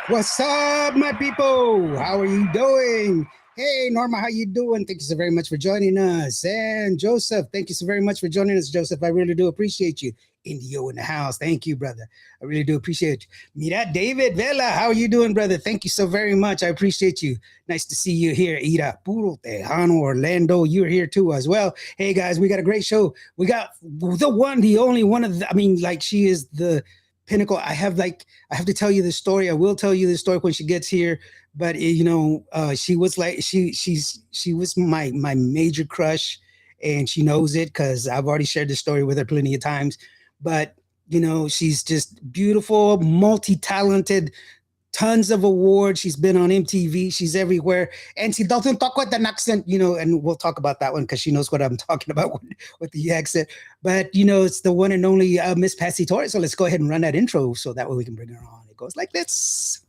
What's up, my people? How are you doing? Hey, Norma, how you doing? Thank you so very much for joining us. And Joseph, thank you so very much for joining us, Joseph. I really do appreciate you. Indio in the house. Thank you, brother. I really do appreciate you. Mira, David Vela, how are you doing, brother? Thank you so very much. I appreciate you. Nice to see you here. Ira, Puro, Tejano, Orlando, you're here too as well. Hey, guys, we got a great show. We got the one, the only one of the, I mean, like she is the pinnacle. I have to tell you this story. I will tell you this story when she gets here. But she was like she was my major crush, and she knows it because I've already shared this story with her plenty of times. But she's just beautiful, multi-talented, tons of awards. She's been on MTV. She's everywhere, and she doesn't talk with an accent. And we'll talk about that one because she knows what I'm talking about with the accent. But it's the one and only Miss Patsy Torres. So let's go ahead and run that intro so that way we can bring her on. It goes like this.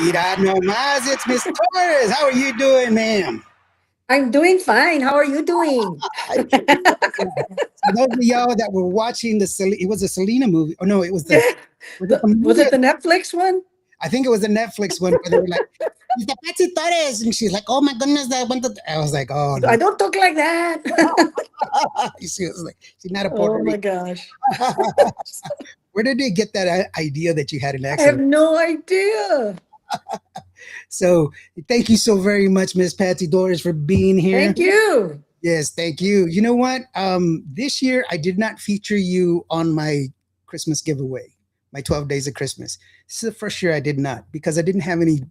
Mira nomás, it's Miss Torres. How are you doing, ma'am? I'm doing fine. How are you doing? For those of y'all that were watching it was a Selena movie. Oh no, it was was it the Was movie? it the Netflix one? I think it was a Netflix one where they were like, "It's the Patsy Torres," and she's like, "Oh my goodness, I went to." I was like, "Oh I no!" don't talk like that. She was like, "She's not a Puerto Oh my Rican." gosh. Where did they get that idea that you had an I have accent? no idea. So thank you so very much, Miss Patsy Torres, for being here. Thank you. Yes, thank you. You know what? This year I did not feature you on my Christmas giveaway, my 12 days of Christmas. This is the first year I did not because I didn't have any.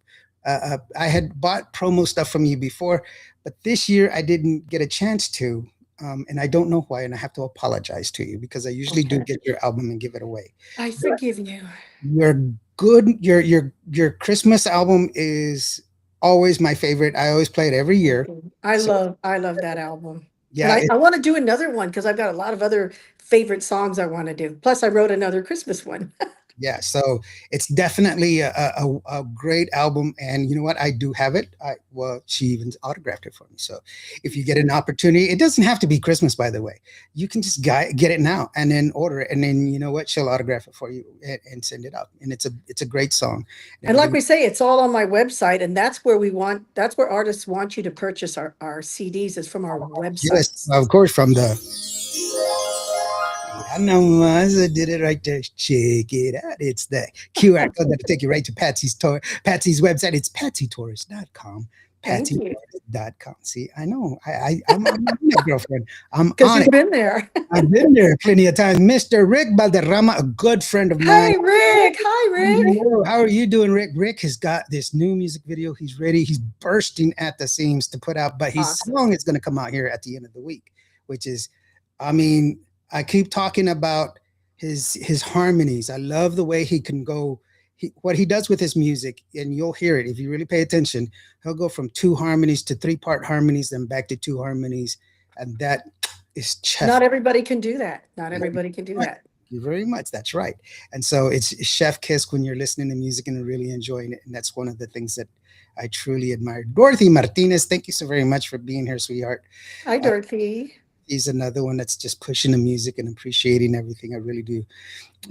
I had bought promo stuff from you before, but this year I didn't get a chance to. And I don't know why, and I have to apologize to you because I usually do Okay. get your album and give it away. I forgive you. Your good, your Christmas album is always my favorite. I always play it every year. Thank you. I So love I love that album. And yeah, I want to do another one because I've got a lot of other favorite songs I want to do. Plus I wrote another Christmas one. yeah, so it's definitely a great album, and you know what? I do have it. Well, she even autographed it for me. So if you get an opportunity, it doesn't have to be Christmas, by the way. You can just get it now and then order it, and then you know what? She'll autograph it for you and send it out. And it's a great song. And And like everything. we say, it's all on my website, and that's where artists want you to purchase our CDs is from our website. Yes, of course, from the. I know I did it right there. Check it out. It's the QR code that'll take you right to Patsy's website. It's patsytorres.com. Thank you. Patsytorres.com. See, I know. I'm my girlfriend. I'm Because on you've it. been there. I've been there plenty of times. Mr. Rick Valderrama, a good friend of mine. Hi, Rick. Hi, Rick. Hello, how are you doing, Rick? Rick has got this new music video. He's ready. He's bursting at the seams to put out, but his Awesome. song is going to come out here at the end of the week, which is, I mean, I keep talking about his harmonies. I love the way he can go. What he does with his music, and you'll hear it if you really pay attention. He'll go from two harmonies to three-part harmonies, then back to two harmonies, and that is chef. Not everybody can do that. Not everybody can do Right. that. Thank you very much. That's right. And so it's chef kiss when you're listening to music and really enjoying it. And that's one of the things that I truly admire. Dorothy Martinez, thank you so very much for being here, sweetheart. Hi, Uh, Dorothy. he's another one that's just pushing the music and appreciating everything. I really do.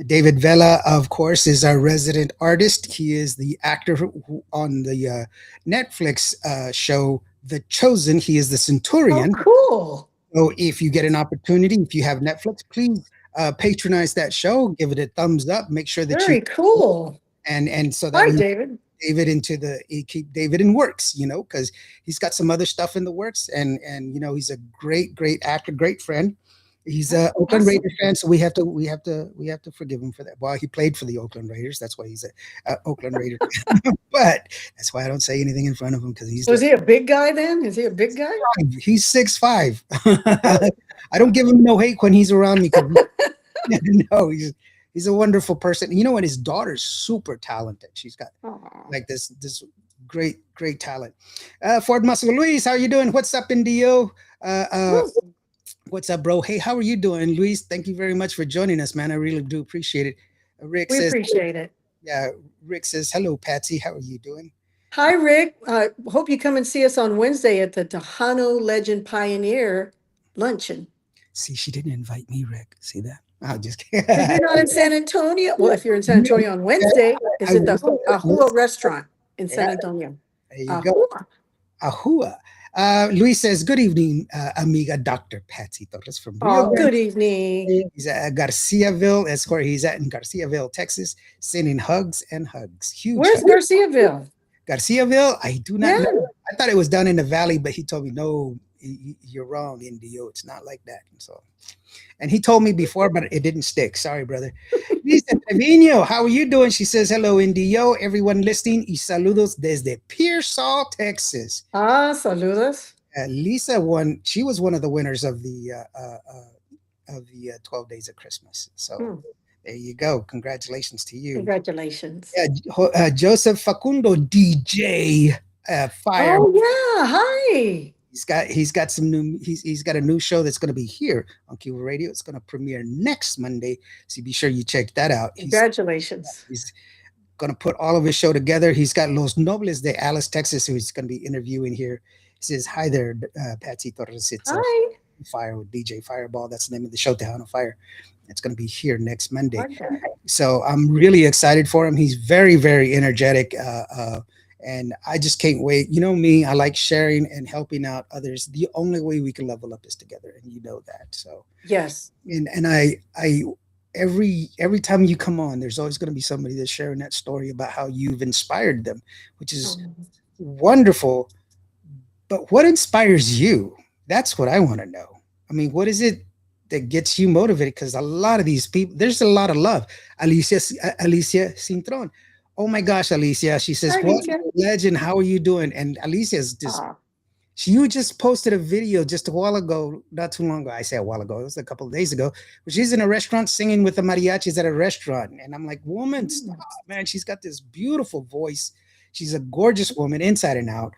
David Vela, of course, is our resident artist. He is the actor on the Netflix show The Chosen. He is the Oh, Centurion. cool. So if you get an opportunity, if you have Netflix, please patronize that show, give it a thumbs up, make sure that you Very cool. and so that Hi, we David. David keep David in works, because he's got some other stuff in the works, and he's a great actor, great friend. He's a Oakland Awesome. Raider fan, so we have to forgive him for that. Well, he played for the Oakland Raiders, that's why he's a Oakland Raider fan. But that's why I don't say anything in front of him because he's So is like he a big guy then? Is he a big guy? he's 6'5". Oh, I don't give him no hate when he's around me because no, he's a wonderful person. You know what? His daughter's super talented. She's got aw. like this great talent. Ford Muscle Luis, how you doing? What's up, Indio? Uh, uh, what's up, bro? Hey, how are you doing, Luis? Thank you very much for joining us, man. I really do appreciate it. Rick We says, appreciate it. yeah. Rick says, hello, Patsy. How are you doing? Hi, Rick. Hope you come and see us on Wednesday at the Tejano Legend Pioneer Luncheon. See, she didn't invite me, Rick. See that? I'll just But kidding. you're not in San Antonio. Well, if you're in San Antonio on Wednesday, I it's at the will. Ahua restaurant in Yeah, San Antonio. there you go. Ahua. Ahua. Luis says, good evening, amiga Dr. Patsy Torres from Rio Oh, Grande. good evening. He's at Garciaville. That's where he's at in Garciaville, Texas, sending hugs and hugs. Huge Where's hugs. Garciaville? Garciaville, I do not Yeah. know. I thought it was down in the valley, but he told me, no, you're wrong, Indio. It's not like that. And so, and he told me before, but it didn't stick. Sorry, brother. Lisa Trevino, how are you doing? She says, hello, Indio. Everyone listening, y saludos desde Pearsall, Texas. Ah, saludos. Lisa won. She was one of the winners of the 12 Days of Christmas. So Hmm. there you go. Congratulations to you. Congratulations. Yeah, Joseph Facundo DJ Fire. Oh, yeah. Hi. He's got some new he's got a new show that's going to be here on Cuba Radio. It's going to premiere next Monday, so be sure you check that out. Congratulations. He's going to put all of his show together. He's got Los Nobles de Alice, Texas, who he's going to be interviewing here. He says, "Hi there, Patsy Torres. It's Hi. Fire with DJ Fireball. That's the name of the show, Tejano Fire. It's going to be here next Monday. Okay. So I'm really excited for him. He's very, very energetic. And I just can't wait. You know me, I like sharing and helping out others. The only way we can level up is together, and you know that. So, Yes. and I every time you come on, there's always going to be somebody that's sharing that story about how you've inspired them, which is wonderful. But what inspires you? That's what I want to know. I mean, what is it that gets you motivated? Because a lot of these people, there's a lot of love. Alicia Cintron. Oh my gosh, Alicia. She says, Hi, what Alicia. legend? How are you doing? And Alicia's just, Ah, you just posted a video just a while ago, not too long ago. I say a while ago, it was a couple of days ago, but she's in a restaurant singing with the mariachis at a restaurant. And I'm like, woman, stop, man. She's got this beautiful voice. She's a gorgeous woman inside and out.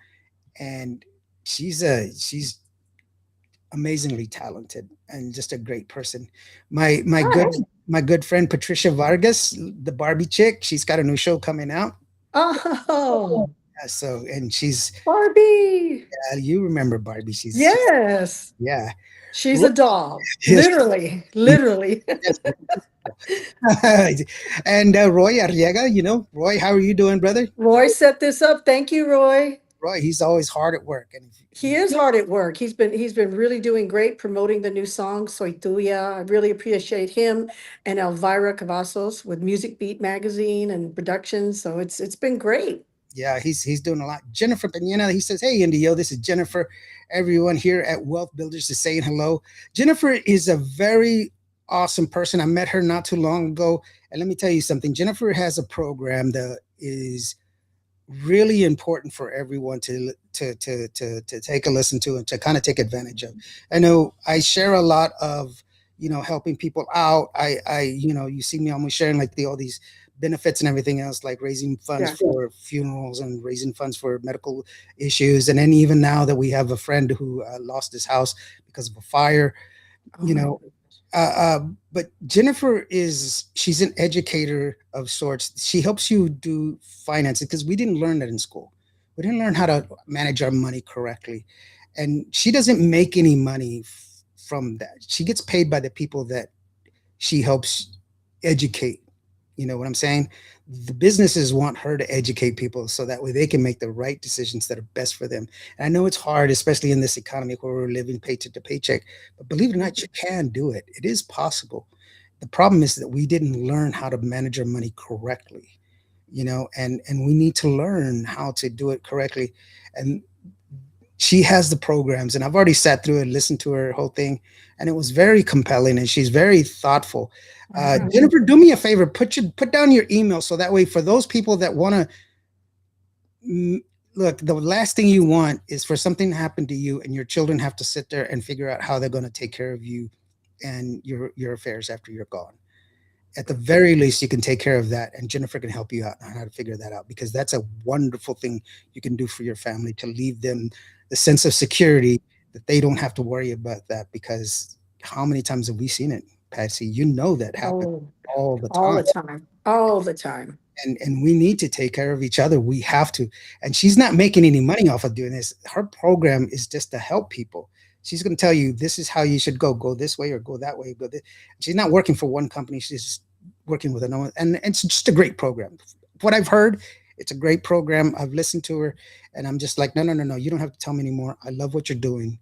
And she's amazingly talented and just a great person. My good hi. my good friend Patricia Vargas, the Barbie chick, she's got a new show coming out. Oh, So and she's Barbie. you remember Barbie? She's Yes. yeah. She's a doll. Yes, Literally. Literally. yes. And Roy Arriaga, Roy, how are you doing, brother? Roy set this up. Thank you, Roy. Roy, he's always hard at work, and He is hard at work. He's been really doing great promoting the new song Soy Tuya. I really appreciate him and Elvira Cavazos with Music Beat magazine and production. So it's been great. yeah, he's doing a lot. Jennifer Penena, he says, "Hey, Indio, this is Jennifer. Everyone here at Wealth Builders is saying hello." Jennifer is a very awesome person. I met her not too long ago, and let me tell you something. Jennifer has a program that is really important for everyone to take a listen to and to kind of take advantage of. I know I share a lot of helping people out. I you see me almost sharing like all these benefits and everything else, like raising funds Yeah. for funerals and raising funds for medical issues. And then even now that we have a friend who lost his house because of a fire, Oh you my know, but Jennifer she's an educator of sorts. She helps you do finances because we didn't learn that in school. We didn't learn how to manage our money correctly. And she doesn't make any money from that. She gets paid by the people that she helps educate. You know what I'm saying? The businesses want her to educate people so that way they can make the right decisions that are best for them. And I know it's hard, especially in this economy where we're living paycheck to paycheck, but believe it or not, you can do it. It is possible. The problem is that we didn't learn how to manage our money correctly, and we need to learn how to do it correctly. And she has the programs, and I've already sat through and listened to her whole thing, and it was very compelling, and she's very thoughtful. Jennifer, do me a favor, put down your email so that way for those people that want to look, the last thing you want is for something to happen to you and your children have to sit there and figure out how they're going to take care of you and your affairs after you're gone. At the very least, you can take care of that, and Jennifer can help you out on how to figure that out, because that's a wonderful thing you can do for your family, to leave them the sense of security that they don't have to worry about that, because how many times have we seen it, Patsy? You know that happens Oh, all the all time. the time, all the time. And we need to take care of each other. We have to. And she's not making any money off of doing this. Her program is just to help people. She's going to tell you this is how you should go this way or go that way, go this. She's not working for one company, she's just working with another, and it's just a great program. What I've heard, it's a great program. I've listened to her, and I'm just like, no, no, no, no, you don't have to tell me anymore. I love what you're doing.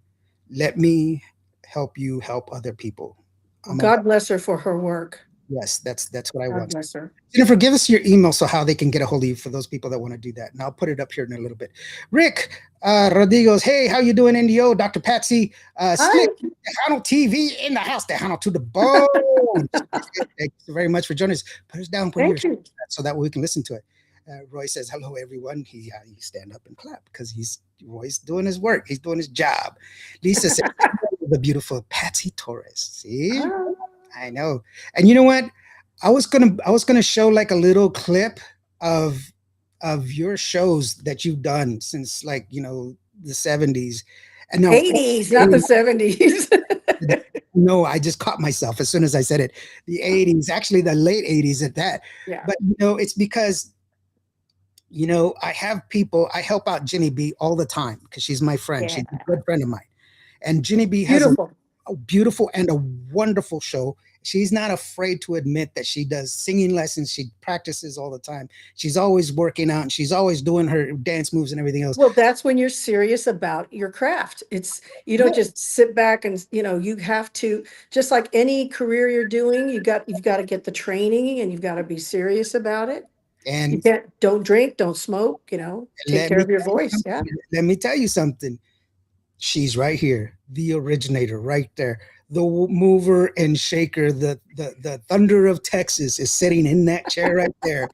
Let me help you help other people. Well, I'm about, God bless her for her work. yes, that's what I God want. bless her. Jennifer, give us your email so how they can get a hold of you for those people that want to do that. And I'll put it up here in a little bit. Rick Rodriguez, hey, how you doing, NDO? Dr. Patsy, Hi. Slick, Tejano TV in the house, Tejano to the bone. Thank you very much for joining us. Put us down, put your Thank you. so that way we can listen to it. Roy says, hello, everyone. He stand up and clap because Roy's doing his work. He's doing his job. Lisa says, the beautiful Patsy Torres. See? Ah, I know. And you know what? I was gonna show like a little clip of your shows that you've done since, like, the 70s. And now 80s, not the 70s. no, I just caught myself as soon as I said it. The 80s, actually the late 80s at that. Yeah. But it's because I help out Ginny B all the time because she's my friend. Yeah. She's a good friend of mine. And Ginny B has Beautiful. a beautiful and a wonderful show. She's not afraid to admit that she does singing lessons. She practices all the time. She's always working out, and she's always doing her dance moves and everything else. Well, that's when you're serious about your craft. You don't just sit back and, you have to, just like any career you're doing, you've got to get the training and you've got to be serious about it. You And don't drink, don't smoke, take let care me of your tell you voice. Yeah. something. Let me tell you something. She's right here, the originator, right there, the mover and shaker, the thunder of Texas is sitting in that chair right there.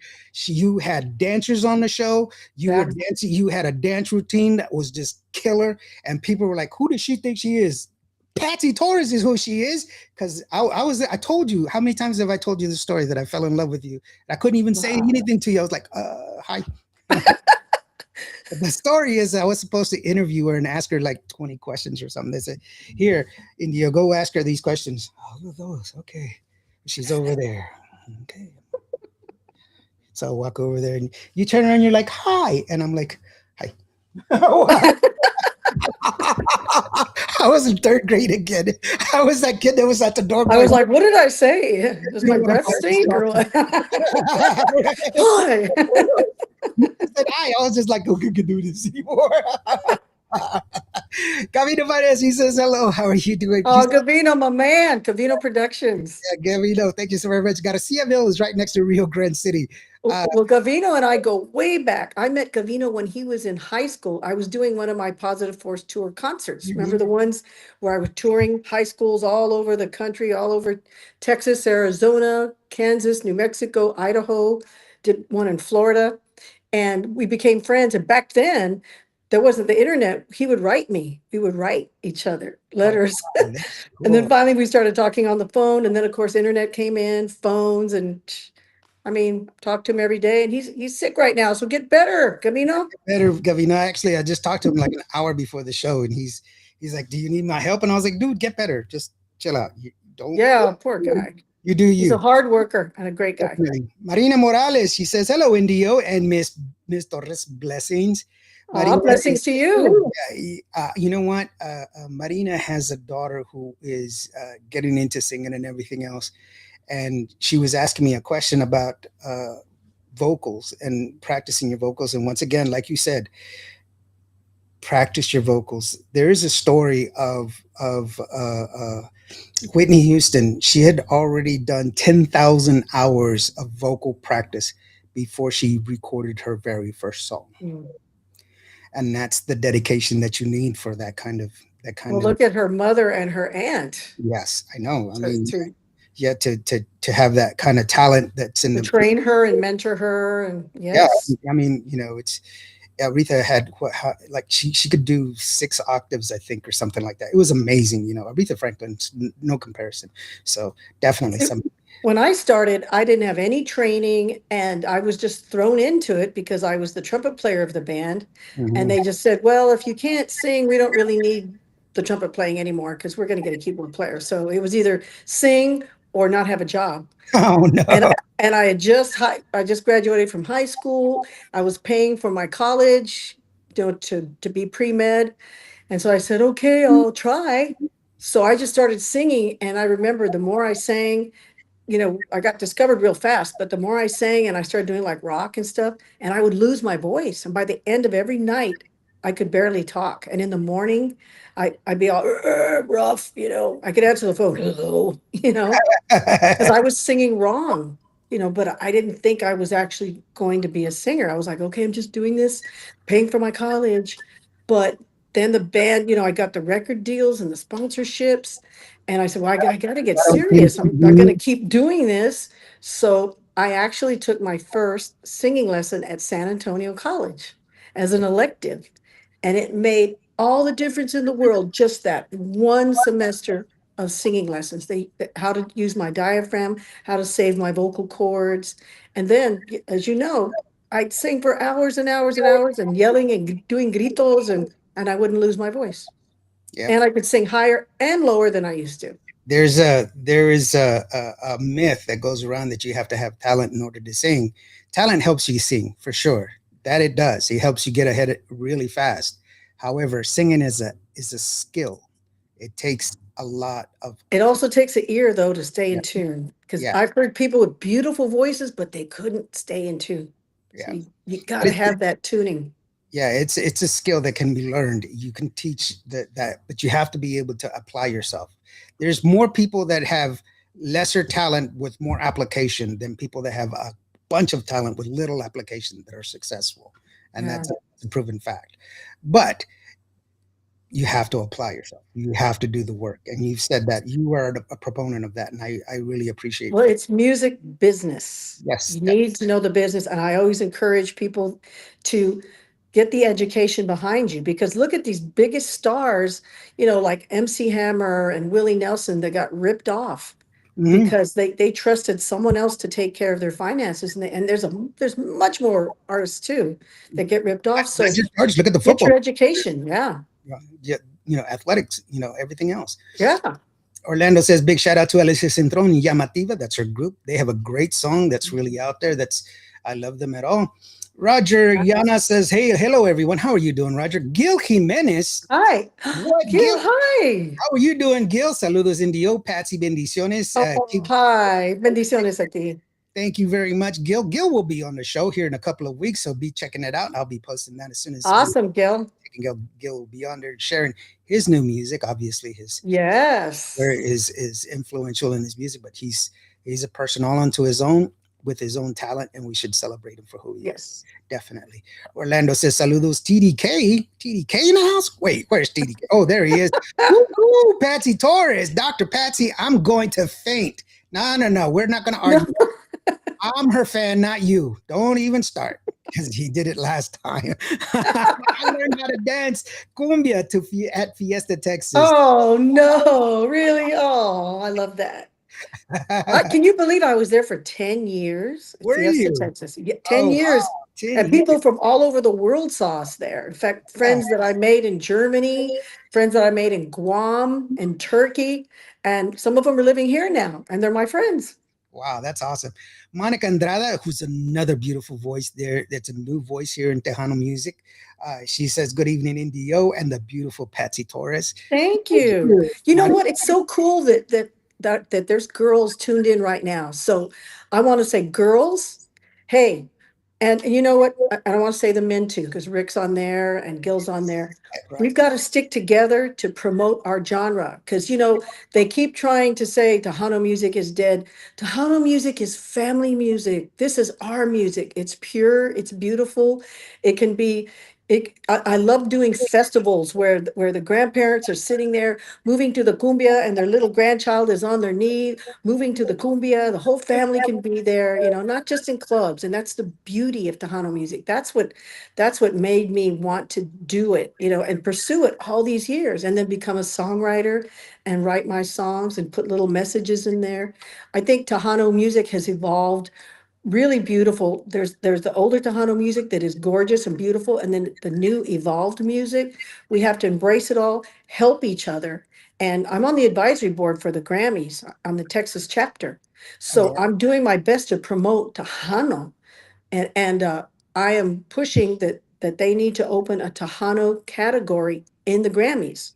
You had dancers on the show. You were Yeah. dancing. You had a dance routine that was just killer, and people were like, "Who does she think she is?" Patsy Torres is who she is. Because I told you, how many times have I told you the story that I fell in love with you? I couldn't even say Wow. anything to you. I was like, hi. The story is I was supposed to interview her and ask her like 20 questions or something. They said, here, India, go ask her these questions. All of those. Okay. She's over there. Okay. So I walk over there and you turn around and you're like, hi. And I'm like, hi. I was in third grade again. I was that kid that was at the door I going, was like, what did I say? Does you my know what breath stink or what? I Hi. said, hi. I was just like, okay, can do this anymore. Gavino Varez, he says, hello, how are you doing? Oh, Gavino, my man, Gavino Productions. Gavino, thank you so very much. Garcia Mill is right next to Rio Grande City. Well, Gavino and I go way back. I met Gavino when he was in high school. I was doing one of my Positive Force tour concerts. Remember the ones where I was touring high schools all over the country, all over Texas, Arizona, Kansas, New Mexico, Idaho, did one in Florida. And we became friends. And back then, there wasn't the internet. He would write me. We would write each other Oh, letters. wow, that's And then cool. finally we started talking on the phone. And then, of course, internet came in, phones, and I mean, talk to him every day. And he's sick right now. So get better, Camino. Better, Gavino. Actually, I just talked to him like an hour before the show, and he's like, "Do you need my help?" And I was like, "Dude, get better. Just chill out. You don't. Yeah, poor guy. You do He's a you." hard worker and a great guy. Definitely. Marina Morales, she says, hello, Indio and Miss Torres, blessings. Aw, Marina, blessings to you. you know what? Marina has a daughter who is getting into singing and everything else. And she was asking me a question about vocals and practicing your vocals. And once again, like you said, practice your vocals. There is a story of Whitney Houston. She had already done 10,000 hours of vocal practice before she recorded her very first song. Mm. And that's the dedication that you need for that kind Well, of look at her mother and her aunt yes, I know. I to, mean, to, yeah, to have that kind of talent that's in to the train her and mentor her. And yeah, yes. I mean, it's Aretha had like she could do 6 octaves, I think, or something like that. It was amazing, Aretha Franklin's no comparison. So definitely See, some. when I started, I didn't have any training and I was just thrown into it because I was the trumpet player of the band. And Mhm. they just said, well, if you can't sing, we don't really need the trumpet playing anymore because we're going to get a keyboard player. So it was either sing or not have a job. Oh And no. and I just graduated from high school. I was paying for my college, to be pre-med. And so I said, okay, I'll try. So I just started singing. And I remember the more I sang, I got discovered real fast, but the more I sang and I started doing like rock and stuff, and I would lose my voice. And by the end of every night, I could barely talk. And in the morning, I'd be all rough, I could answer the phone, hello, because I was singing wrong, but I didn't think I was actually going to be a singer. I was like, okay, I'm just doing this, paying for my college. But then the band, I got the record deals and the sponsorships. And I said, well, I got to get serious. I'm going to keep doing this. So I actually took my first singing lesson at San Antonio College as an elective. And it made all the difference in the world, just that one semester of singing lessons. How to use my diaphragm, how to save my vocal cords. And then, as you know, I'd sing for hours and hours and hours and yelling and doing gritos, and I wouldn't lose my voice. Yep. And I could sing higher and lower than I used to. There is a myth that goes around that you have to have talent in order to sing. Talent helps you sing for sure. That it does. It helps you get ahead really fast. However, singing is a skill. It takes a lot of It also takes an ear, though, to stay yeah, in tune. Because yeah, I've heard people with beautiful voices, but they couldn't stay in tune. So yeah. you got But to have that tuning. yeah, it's a skill that can be learned. You can teach that, but you have to be able to apply yourself. There's more people that have lesser talent with more application than people that have a bunch of talent with little application that are successful, and Yeah. that's a proven fact. But you have to apply yourself. You have to do the work, and you've said that you are a proponent of that, and I really appreciate. Well, it's music business. Yes, You need to know the business. And I always encourage people to get the education behind you because look at these biggest stars, like MC Hammer and Willie Nelson that got ripped off mhm. because they trusted someone else to take care of their finances. And there's much more artists too that get ripped off. Not So just artists. Look at the get football. your education. Yeah. Yeah, athletics. Everything else. Yeah. Orlando says, big shout out to Alicia Centron Llamativa. That's her group. They have a great song that's really out there. I love them at all. Roger Yana says, hey, hello, everyone. How are you doing, Roger? Gil Jimenez. Hi. What, Gil, Gil? hi. How are you doing, Gil? Saludos, Indio. Patsy, bendiciones. Oh, hi. Bendiciones a ti. Thank you very much, Gil. Gil will be on the show here in a couple of weeks, so be checking it out. I'll be posting that as soon as Awesome, Gil. Gil will be on there sharing his new music. Obviously, his Yes. is influential in his music, but he's a person all unto his own with his own talent, and we should celebrate him for who he is. Yes. Definitely. Orlando says, "Saludos, TDK. TDK in the house. Wait, where's TDK? Oh, there he is. Woo-hoo, Patsy Torres, Dr. Patsy. I'm going to faint. No. We're not going to argue. No. I'm her fan, not you. Don't even start because he did it last time. I learned how to dance cumbia at Fiesta, Texas. Oh, no. Really? Oh, I love that. Can you believe I was there for 10 years at Where are Fiesta, you? Texas? Yeah, Oh 10 wow, years. 10 And years. people from all over the world saw us there. In fact, Wow. friends that I made in Germany, friends that I made in Guam and Turkey, and some of them are living here now, and they're my friends. Wow, that's awesome. Monica Andrada, who's another beautiful voice there. That's a new voice here in Tejano music. She says, good evening, Indio, and the beautiful Patsy Torres. Thank you. You know Monica, what? It's so cool that there's girls tuned in right now. So I want to say girls, hey, and you know what? I want to say the men too, because Rick's on there and Gil's on there. right. We've got to stick together to promote our genre because they keep trying to say Tejano music is dead. Tejano music is family music. This is our music. It's pure, it's beautiful. It can be I love doing festivals where the grandparents are sitting there moving to the cumbia and their little grandchild is on their knee moving to the cumbia. The whole family can be there, not just in clubs. And that's the beauty of Tejano music. That's what made me want to do it, and pursue it all these years and then become a songwriter and write my songs and put little messages in there. I think Tejano music has evolved really beautiful. There's the older Tejano music that is gorgeous and beautiful, and then the new evolved music. We have to embrace it all, help each other. And I'm on the advisory board for the Grammys on the Texas chapter. Oh So yeah, I'm doing my best to promote Tejano, and I am pushing that they need to open a Tejano category in the Grammys.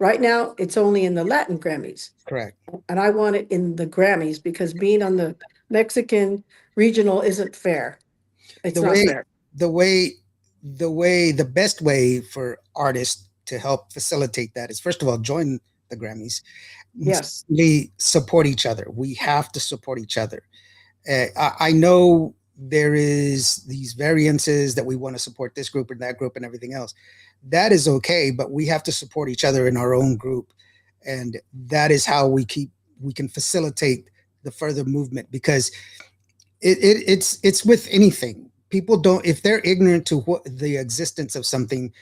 Right now, it's only in the Latin Grammys, correct. and I want it in the Grammys because being on the Mexican regional isn't fair. It's The not way, fair. the way, the best way for artists to help facilitate that is, first of all, join the Grammys. And Yes. secondly, support each other. We have to support each other. I know there is these variances that we want to support this group and that group and everything else. That is okay, but we have to support each other in our own group, and that is how we can facilitate the further movement, because it's with anything. People don't, if they're ignorant to what the existence of something,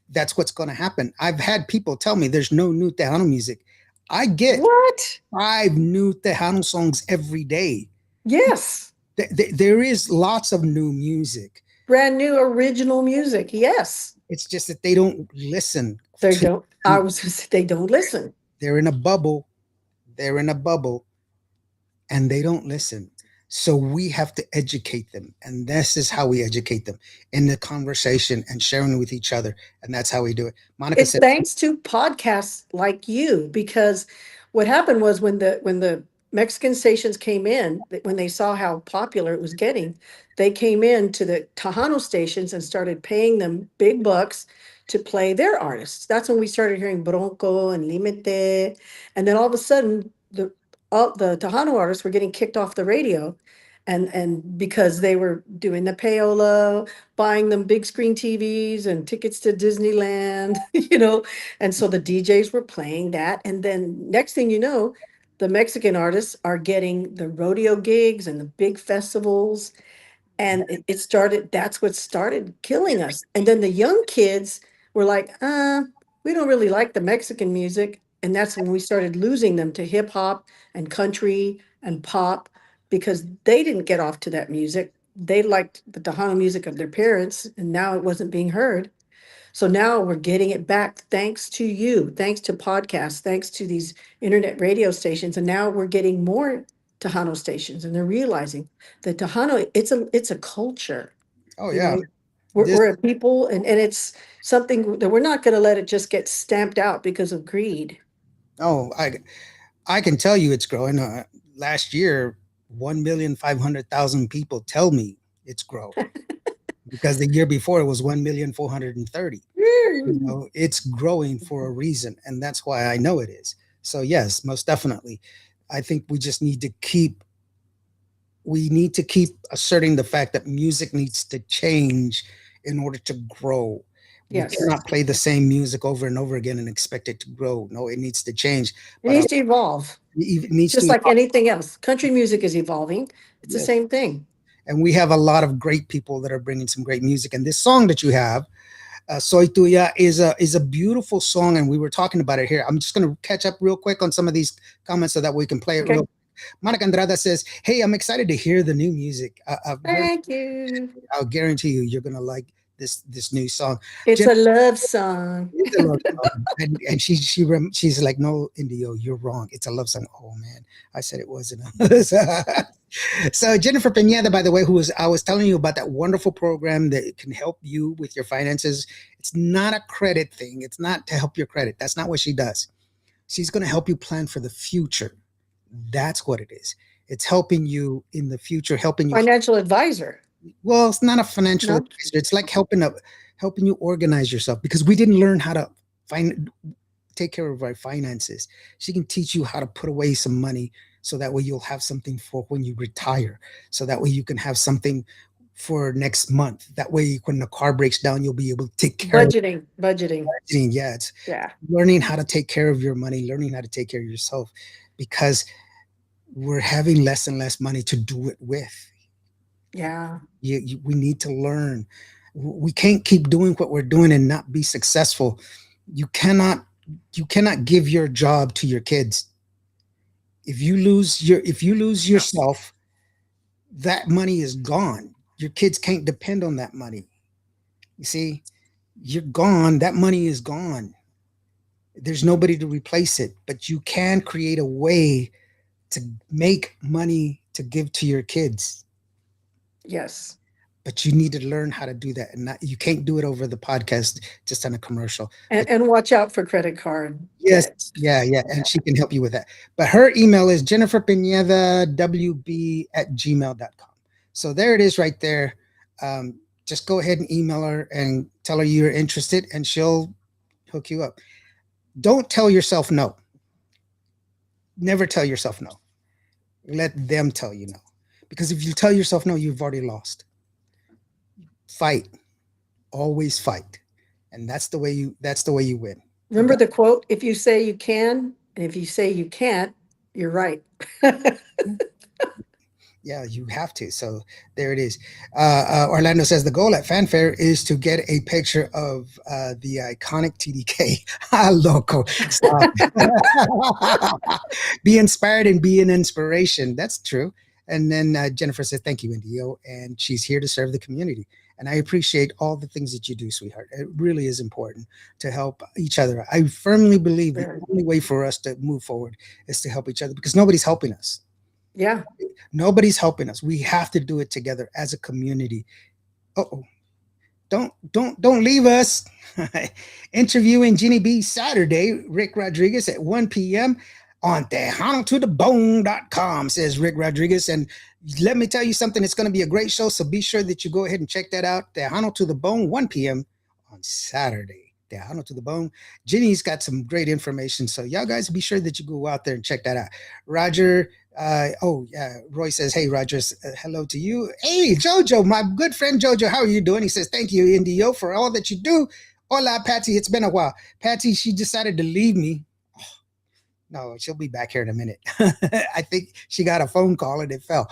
that's what's going to happen. I've had people tell me there's no new Tejano music. I get What? 5 new Tejano songs every day. Yes. There is lots of new music. Brand new original music. Yes. It's just that they don't listen They to. don't, I was gonna say they don't listen. They're in a bubble. They're in a bubble, and they don't listen. So we have to educate them, and this is how we educate them, in the conversation and sharing with each other, and that's how we do it. Monica It's said, thanks to podcasts like you, because what happened was when the Mexican stations came in, when they saw how popular it was getting, they came in to the Tejano stations and started paying them big bucks to play their artists. That's when we started hearing Bronco and Limite, and then all of a sudden all the Tejano artists were getting kicked off the radio, and because they were doing the payola, buying them big screen TVs and tickets to Disneyland, and so the DJs were playing that. And then next thing you know, the Mexican artists are getting the rodeo gigs and the big festivals. And it started, that's what started killing us. And then the young kids were like, we don't really like the Mexican music. And that's when we started losing them to hip hop and country and pop, because they didn't get off to that music. They liked the Tejano music of their parents, and now it wasn't being heard. So now we're getting it back thanks to you, thanks to podcasts, thanks to these internet radio stations. And now we're getting more Tejano stations, and they're realizing that Tejano, it's a culture, "Oh you yeah, know. We're, this." we're a people, and it's something that we're not going to let it just get stamped out because of greed. Oh, I can tell you it's growing. Last year, 1,500,000 people tell me it's growing, because the year before it was 1,430,000. Mm. It's growing for a reason, and that's why I know it is. So yes, most definitely, I think we need to keep asserting the fact that music needs to change in order to grow. We Yes, cannot play the same music over and over again and expect it to grow. No, it needs to change, it but needs to evolve, it needs to just like evolve. anything else. Country music is evolving. It's the Yes. same thing. And we have a lot of great people that are bringing some great music. And this song that you have, "Soy Tuya," is a beautiful song, and we were talking about it here. I'm just going to catch up real quick on some of these comments so that we can play it Okay. real. Monica Andrada says, "Hey, I'm excited to hear the new music. Thank you. I'll guarantee you're gonna like this new song." It's Jen, a love song. it's a love song, and she's like, "No, Indio, you're wrong. It's a love song." Oh man, I said it wasn't. So Jennifer Pineda, by the way, I was telling you about that wonderful program that can help you with your finances. It's not a credit thing. It's not to help your credit. That's not what she does. She's going to help you plan for the future. That's what it is. It's helping you in the future, helping you. Financial advisor. Well, it's not a financial No, advisor. It's like helping you organize yourself, because we didn't learn how to find take care of our finances. She can teach you how to put away some money, so that way you'll have something for when you retire. So that way you can have something for next month. That way, when the car breaks down, you'll be able to take care of budgeting. it. Yeah, it's Yeah, learning how to take care of your money, learning how to take care of yourself, because we're having less and less money to do it with. yeah. We need to learn. We can't keep doing what we're doing and not be successful. You cannot you cannot give your job to your kids. If you lose yourself, that money is gone. Your kids can't depend on that money. You see, you're gone. That money is gone. There's nobody to replace it, but you can create a way to make money to give to your kids. Yes. But you need to learn how to do that, and not, you can't do it over the podcast just on a commercial. But And watch out for credit card yes, debt. yeah, yeah, and Yeah. she can help you with that. But her email is jenniferpinedawb@gmail.com. So there it is right there. Just go ahead and email her and tell her you're interested, and she'll hook you up. Don't tell yourself no. Never tell yourself no. Let them tell you no. Because if you tell yourself no, you've already lost. Fight. Always fight. And that's the way you win. Remember the quote, if you say you can, and if you say you can't, you're right. Yeah, you have to. So there it is. Orlando says the goal at Fanfare is to get a picture of the iconic TDK. Ah, loco. Stop. Be inspired and be an inspiration. That's true. And then Jennifer says, thank you, Indio. And she's here to serve the community. And I appreciate all the things that you do, sweetheart. It really is important to help each other. I firmly believe the Very. only way for us to move forward is to help each other because nobody's helping us. Yeah. Nobody's helping us. We have to do it together as a community. Oh, don't leave us. Interviewing Jenny B Saturday, Rick Rodriguez at 1 p.m. on TejanoToTheBone.com, says Rick Rodriguez. And let me tell you something, it's going to be a great show. So be sure that you go ahead and check that out. Tejano to the Bone, 1 p.m. on Saturday. Tejano to the Bone. Jenny's got some great information. So y'all guys be sure that you go out there and check that out. Roger Roy says, hey, Rogers, hello to you. Hey, Jojo, my good friend Jojo, how are you doing? He says, thank you, Indio, for all that you do. Hola, Patsy, it's been a while. Patsy, she decided to leave me. Oh, no, she'll be back here in a minute. I think she got a phone call and it fell.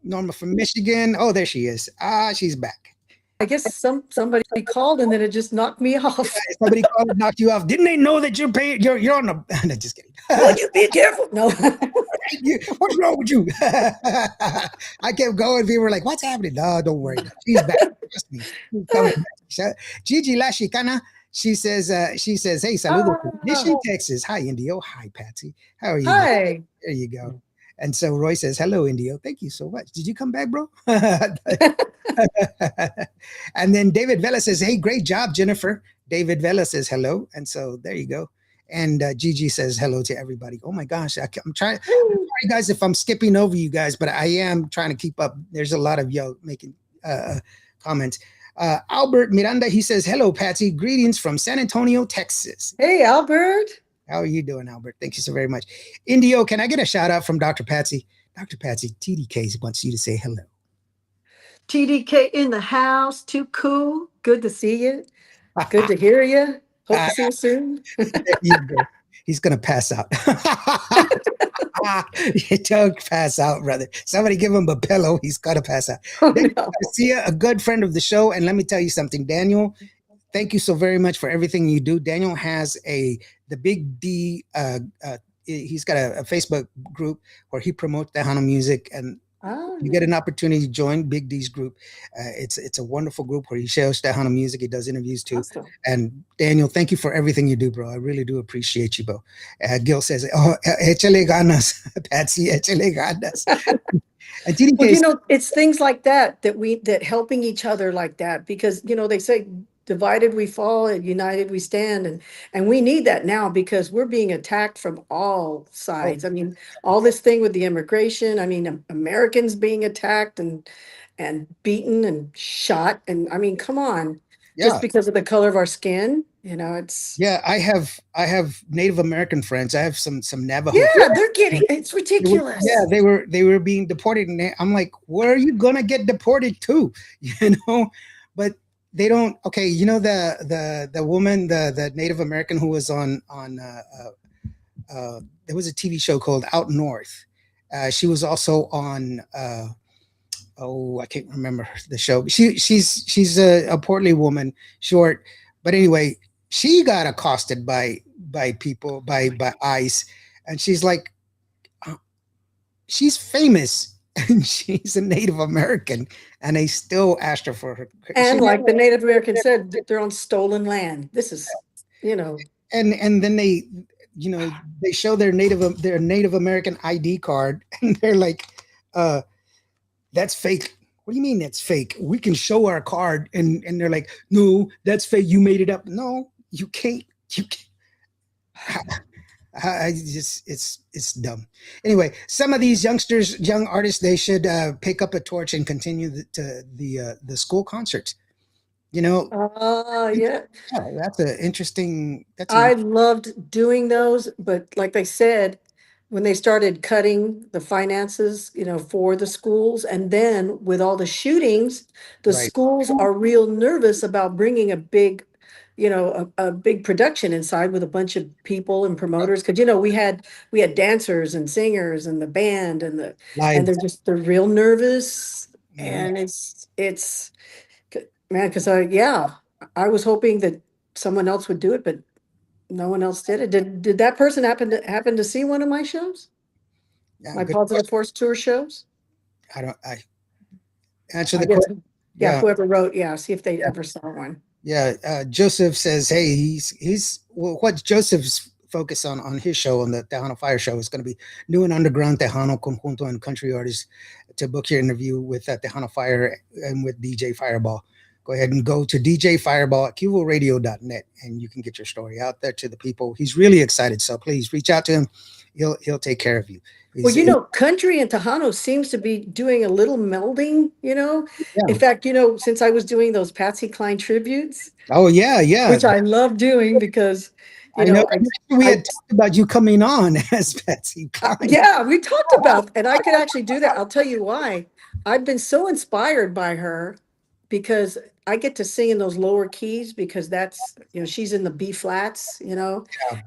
Norma from Michigan. Oh, there she is. She's back. I guess somebody called and then it just knocked me off. Somebody called and knocked you off. Didn't they know that you're paying? You're on the. No, just kidding. Would you be careful? No. What's wrong with you? I kept going. People were like, "What's happening?" No, don't worry. She's back. Trust me. She's coming back. Gigi La Chicana. She says, "Hey, saludos from Mission, Ah, Texas. Hi, Indio. Hi, Patsy. How are you doing?" hi. There you go. And so Roy says, "Hello, Indio. Thank you so much. Did you come back, bro?" And then David Vela says, "Hey, great job, Jennifer." David Vela says hello, and so there you go. And Gigi says hello to everybody. Oh my gosh, I'm trying. Sorry, guys, if I'm skipping over you guys, but I am trying to keep up. There's a lot of y'all making comments. Albert Miranda, he says, hello, Patsy. Greetings from San Antonio, Texas. Hey, Albert. How are you doing, Albert? Thank you so very much. Indio, can I get a shout out from Dr. Patsy? Dr. Patsy, TDK wants you to say hello. TDK in the house. Too cool. Good to see you. Good to hear you. Hope to see you soon. There you go. He's going to pass out. Don't pass out, brother. Somebody give him a pillow. He's got to pass out. Oh, Daniel no. Garcia, a good friend of the show. And let me tell you something, Daniel, thank you so very much for everything you do. Daniel has the Big D, he's got a Facebook group where he promotes Tejano music, and Ah, you get an opportunity to join Big D's group. It's a wonderful group where he shares Tejano music. He does interviews too. awesome. And Daniel, thank you for everything you do, bro. I really do appreciate you, bro. Gil says, "Oh, échale ganas, Patsy, échale ganas." And Well, TDK, it's things like that helping each other like that, because, they say divided we fall and united we stand. And we need that now because we're being attacked from all oh sides. I mean, all this thing with the immigration, I mean, Americans being attacked and beaten and shot. And I mean, come on, just yeah, because of the color of our skin, it's, yeah. I have Native American friends. I have some Navajo. yeah, it's Yeah, ridiculous. they were being deported, and I'm like, where are you gonna get deported to? You know, but they don't. Okay, the woman, the Native American who was on there was a TV show called Out North. She was also on. I can't remember the show. She's a portly woman, short, but anyway, she got accosted by people by ICE, and she's like, she's famous and she's a Native American, and they still asked her for her. She And like the Native American said, they're on stolen land. This is, you know, and then they, you know, they show their Native American ID card, and they're like, uh, "That's fake." What do you mean that's fake? We can show our card, and they're like, "No, that's fake. You made it up." No, you can't. You can't. I just it's dumb. Anyway, some of these youngsters, young artists, they should pick up a torch and continue the school concerts. You know, yeah. yeah, that's an interesting. That's an I loved doing those, but like they said, when they started cutting the finances, for the schools, and then with all the shootings, the right. schools are real nervous about bringing a big, a big production inside with a bunch of people and promoters. Because we had dancers and singers and the band and Live. they're real nervous, Mhm. and it's man, because I was hoping that someone else would do it, but no one else did it. Did that person happen to see one of my shows? Yeah, My good Positive question. Force Tour shows? I don't. I answer I the guess, question. yeah, Yeah, whoever wrote, yeah, see if they ever saw one. yeah. Joseph says, "Hey, he's well, what Joseph's focus on his show on the Tejano Fire Show is going to be new and underground Tejano conjunto and country artists to book your interview with Tejano Fire and with DJ Fireball. Go ahead and go to DJ Fireball at cuboradio.net and you can get your story out there to the people. He's really excited, so please reach out to him. He'll take care of you. Well, He's country and Tejano seems to be doing a little melding. In yeah. fact, since I was doing those Patsy Cline tributes, Oh yeah, yeah. which I love doing because, I know. We I had talked about you coming on as Patsy Cline. yeah, we talked about, and I could actually do that. I'll tell you why. I've been so inspired by her because I get to sing in those lower keys because she's in the B flats, Yeah.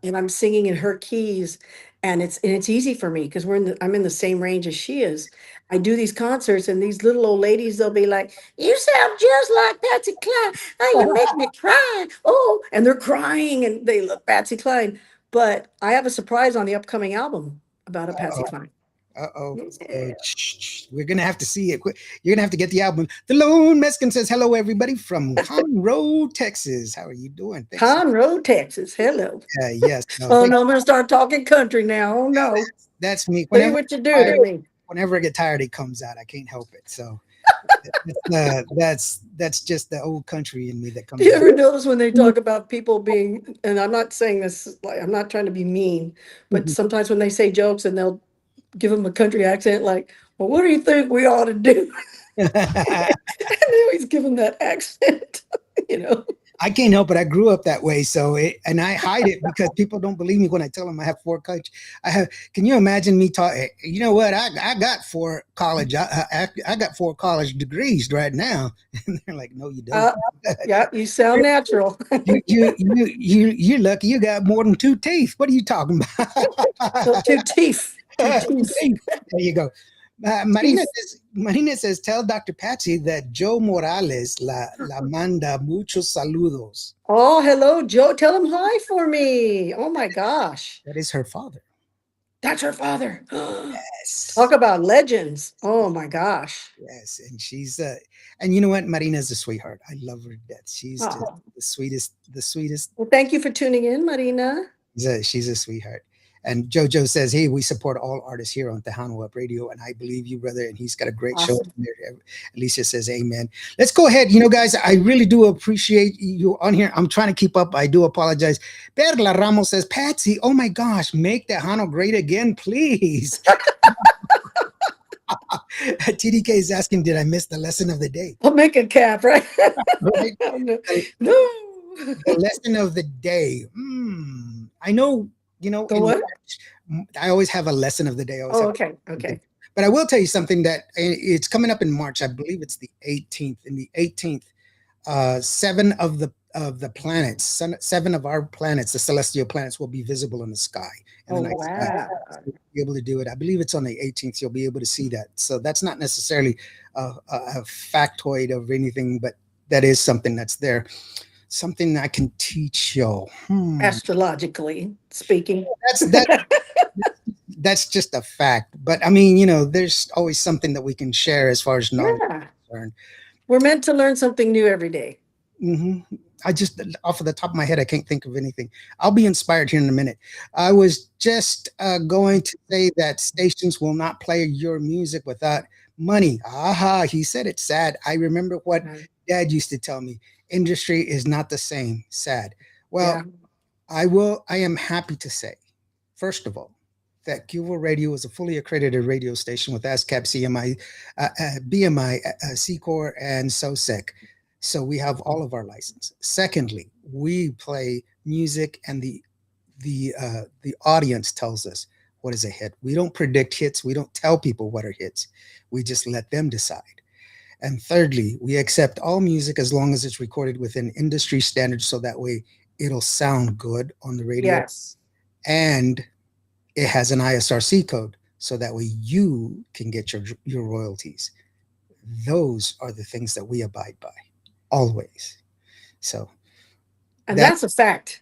and I'm singing in her keys, and it's easy for me because I'm in the same range as she is. I do these concerts and these little old ladies, they'll be like, "You sound just like Patsy Cline. Oh, you make me cry." Oh, and they're crying and they love Patsy Cline. But I have a surprise on the upcoming album about a Patsy Cline. Uh-oh. So, Yeah. we're gonna have to see it. You're gonna have to get the album. The Lone Mexican says, "Hello, everybody from Conroe, Texas. How are you doing? Thanks." Conroe, Texas. Hello. Yes. No. Oh Thank. no, I'm gonna start talking country now. Oh no. That's me. See what you do to me. Whenever I get tired, it comes out. I can't help it. So that's just the old country in me that Do comes you out. ever notice when they talk about people being, and I'm not saying this, like, I'm not trying to be mean, but sometimes when they say jokes and they'll give them a country accent, like, "Well, what do you think we ought to do?" And they always give them that accent, you know. I can't help it. I grew up that way, and I hide it because people don't believe me when I tell them I have four college. I have. Can you imagine me talking? You know what? I got four college. I got four college degrees right now, and they're like, "No, you don't. Uh, yeah, you sound natural. You're lucky. You got more than two teeth. What are you talking So, about?" two teeth, two teeth, There you go. teeth. Marina says, tell Dr. Patsy that Joe Morales la manda muchos saludos. Oh, hello, Joe. Tell him hi for me. Oh my gosh. That is her father. That's her father. Talk Yes. about legends. Oh my gosh. Yes. And you know what? Marina's a sweetheart. I love her to death. She's just Oh. the sweetest. Well, thank you for tuning in, Marina. She's a sweetheart. And Jojo says, "Hey, we support all artists here on Tejano Up Radio, and I believe you, brother." And he's got a great show Awesome. there. Alicia says, "Amen." Let's go ahead. You know, guys, I really do appreciate you on here. I'm trying to keep up. I do apologize. Perla Ramos says, "Patsy, oh my gosh, make Tejano great again, please." TDK is asking, "Did I miss the lesson of the day?" I'll make a cap, right? Right? No. The, No. the lesson of the day. I know. The In what? March, I always have a lesson of the day. I always Oh, have okay. something. Okay. But I will tell you something that it's coming up in March. I believe it's the 18th. In the 18th, seven of the planets, seven of our planets, the celestial planets, will be visible in the sky in the Oh, night sky. wow. So you'll be able to do it. I believe it's on the 18th. You'll be able to see that. So that's not necessarily a factoid of anything, but that is something that's there. Something I can teach y'all. Astrologically speaking. That's that's just a fact. But I mean, there's always something that we can share as far as knowledge Yeah. is concerned. We're meant to learn something new every day. hmm I just, off of the top of my head, I can't think of anything. I'll be inspired here in a minute. I was just going to say that stations will not play your music without money. Aha, he said it's sad. I remember what Right. Dad used to tell me. Industry is not the same. Sad. Yeah. Well, I am happy to say, first of all, that Cuba Radio is a fully accredited radio station with ASCAP, CMI, BMI, CCOR, and SOSEC. So we have all of our license. Secondly, we play music, and the audience tells us what is a hit. We don't predict hits. We don't tell people what are hits. We just let them decide. And thirdly, we accept all music as long as it's recorded within industry standards, so that way it'll sound good on the radio, Yes. and it has an ISRC code, so that way you can get your royalties. Those are the things that we abide by always. So And that that's a fact.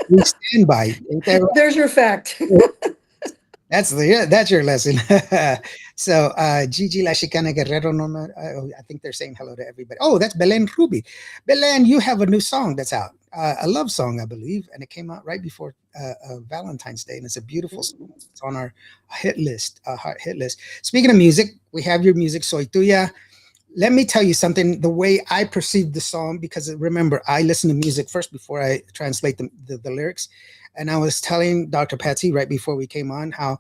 we stand by. Ain't that There's your fact. right? That's your lesson. So Gigi La Chicana Guerrero, no, no, I think they're saying hello to everybody. Oh, that's Belen Ruby. Belen, you have a new song that's out, a love song, I believe, and it came out right before Valentine's Day, and it's a beautiful song. It's on our hit list, hot hit list. Speaking of music, we have your music, Soy Tuya. Let me tell you something. The way I perceived the song, because remember, I listen to music first before I translate the lyrics. And I was telling Dr. Patsy right before we came on how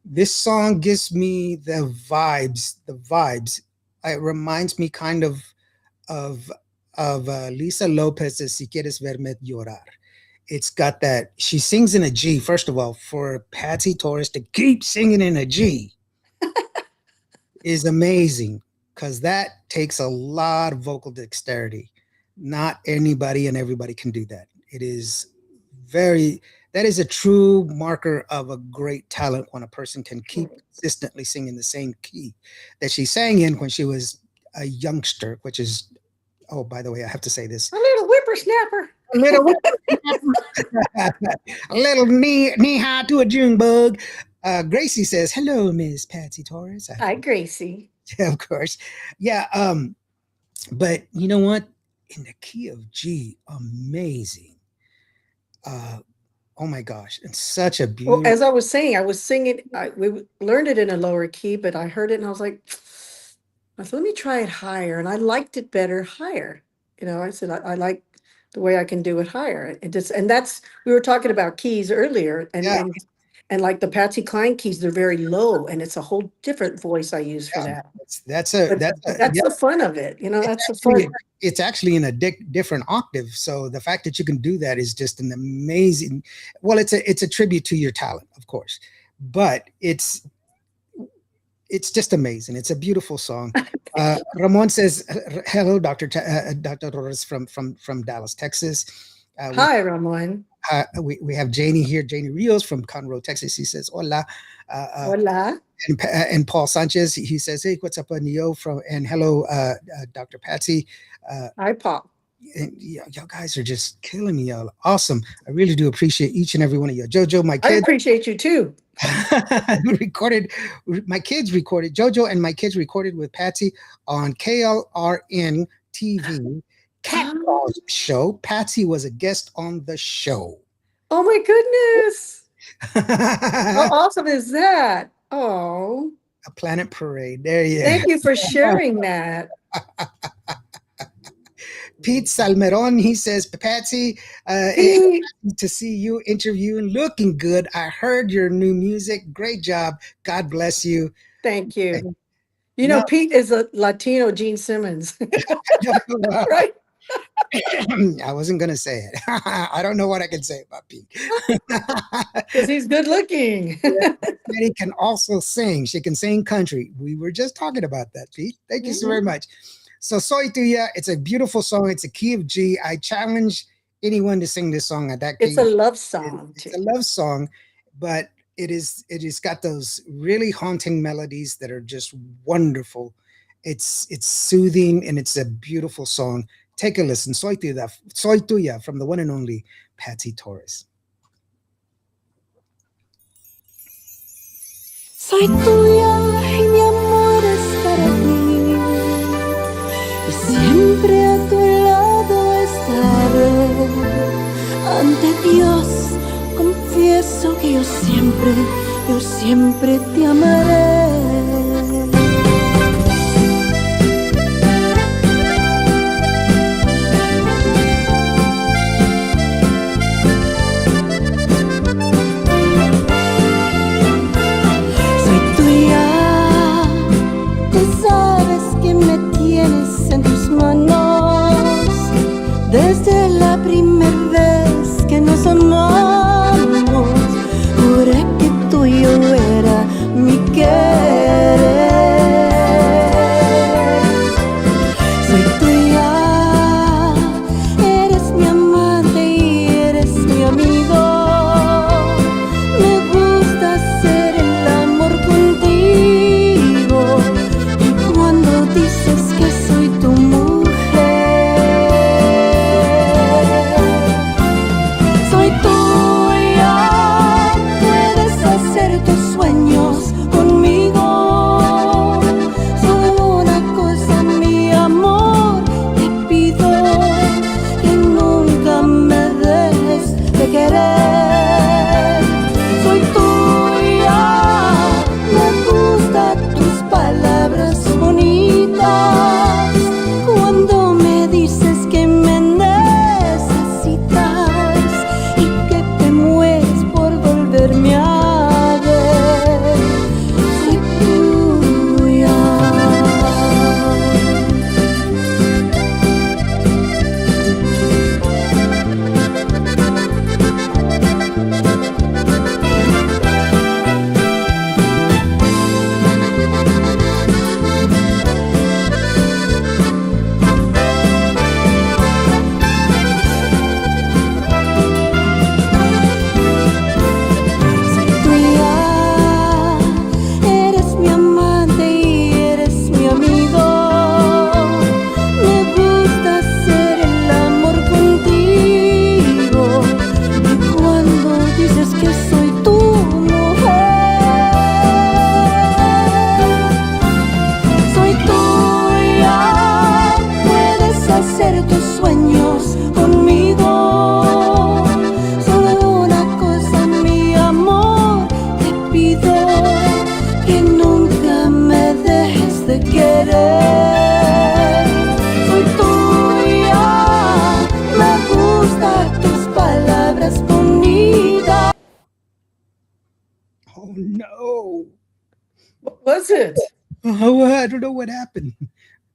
this song gives me the vibes. The vibes. It reminds me kind of Lisa Lopez's "Si Quieres Verme Llorar." It's got that. She sings in a G. First of all, for Patsy Torres to keep singing in a G is amazing, because that takes a lot of vocal dexterity. Not anybody and everybody can do that. It is very, that is a true marker of a great talent, when a person can keep consistently singing the same key that she sang in when she was a youngster, which is, oh, by the way, I have to say this. A little whippersnapper. A little, a little knee high to a June bug. Gracie says, "Hello, Miss Patsy Torres." Hi, Gracie. Of course. Yeah. But you know what? In the key of G, amazing. Uh, oh my gosh. And such a Well, beautiful. as I was saying, I was singing, we learned it in a lower key, but I heard it and I was like, I said, let me try it higher. And I liked it better higher. I said, I like the way I can do it higher. And that's, we were talking about keys earlier, Yeah, and like the Patsy Cline keys, they're very low, and it's a whole different voice I use for yeah. that. That's But a that's yeah. the fun of it. It's That's the actually fun. it's actually in a different octave. So the fact that you can do that is just an amazing. Well, it's a tribute to your talent, of course, but it's just amazing. It's a beautiful song. Ramon says, "Hello, Dr. Torres from Dallas, Texas." Uh, we, Hi, Ramon. we have Janie here, Janie Rios from Conroe, Texas. He says, "Hola," Hola. and Paul Sanchez. He says, "Hey, what's up, Neo?" From and hello, Dr. Patsy. Uh, Hi, Paul. and y'all guys are just killing me, y'all. Awesome. I really do appreciate each and every one of you. Jojo, my I kid, appreciate you too. recorded, my kids recorded, Jojo and my kids recorded with Patsy on KLRN TV Cat Oh, Calls show. Patsy was a guest on the show. oh my goodness. How A awesome is that? Oh, planet parade. There you thank you for sharing that. Pete Salmeron, he says, Patsy, Pete, to see you interviewing, looking good. I heard your new music. Great job. God bless you. thank Hey, you. no, Pete is a Latino Gene Simmons, right? I wasn't going to say it. I don't know what I can say about Pete. Because he's good looking. Betty can also sing. She can sing country. We were just talking about that, Pete. Thank you so very much. So, Soy Tuya, it's a beautiful song. It's a key of G. I challenge anyone to sing this song at that It's key. a love song It's too. a love song, but it is got those really haunting melodies that are just wonderful. It's soothing, and it's a beautiful song. Take a listen. Soy Tuya from the one and only Patsy Torres. Soy tuya y mi amor es para ti. Y siempre a tu lado estaré. Ante Dios confieso que yo siempre te amaré. Tú sabes que me tienes en tus manos desde la primera vez que nos amamos. Juré que tuyo era mi querer. Soy tuya, eres mi amante y eres mi amigo. Me gusta hacer el amor contigo. Cuando dices que soy tu mujer, soy tuya, puedes hacer tus sueños conmigo. Solo una cosa, mi amor, te pido que nunca me dejes de querer. Soy tuya, me gustan tus palabras bonitas cuando me dices que me necesitas y que te mueres por volverme a ver. Soy tuya. Soy tuya, eres mi amante y eres mi amigo. Me gusta hacer el amor contigo. Y cuando dices que soy tu mujer, soy tuya, puedes hacer tus sueños conmigo. Solo una cosa, mi amor, te pido que nunca me dejes de querer. Soy tuya, me gustan tus palabras bonitas. Oh no. What was it? Oh, I don't know what happened.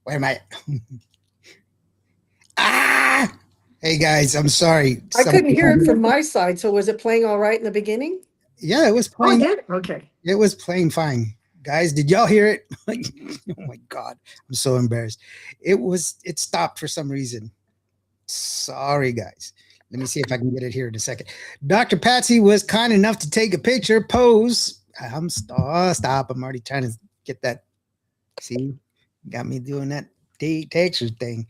Where am I? Ah! Hey guys, I'm sorry. I couldn't hear it from my side. So was it playing all right in the beginning? Yeah, it was Oh, it playing. did? Okay. It was playing fine. Guys, did y'all hear it? Like, oh my god, I'm so embarrassed. It stopped for some reason. Sorry, guys. Let me see if I can get it here in a second. Dr. Patsy was kind enough to take a picture, pose. Stop. I'm already trying to get that. See, got me doing that texture thing.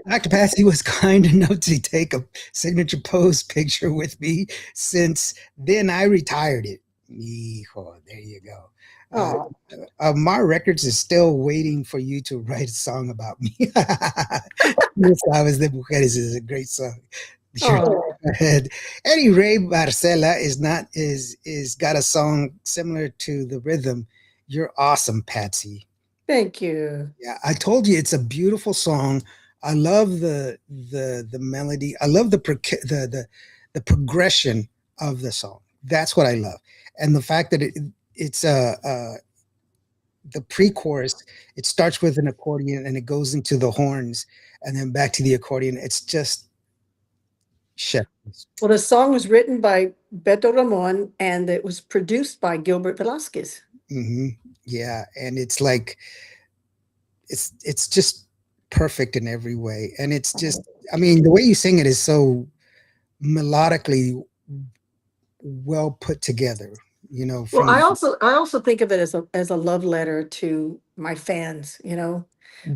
Dr. Patsy was kind enough to take a signature pose picture with me. Since then, I retired it. Hijo, there you go. Oh, Mar Records is still waiting for you to write a song about me. No Sabes de Mujeres is a great song. Sure. oh, Eddie Ray Barcela is got a song similar to the rhythm. You're awesome, Patsy. thank you. Yeah, I told you it's a beautiful song. I love the melody. I love the progression of the song. That's what I love, and the fact that it's the pre-chorus. It starts with an accordion and it goes into the horns, and then back to the accordion. It's just chef. Well, the song was written by Beto Ramon and it was produced by Gilbert Velasquez. Hmm. Yeah, and it's like it's just perfect in every way, and it's just I mean the way you sing it is so melodically well put together. You know, Well, from I also think of it as a love letter to my fans, Mhm.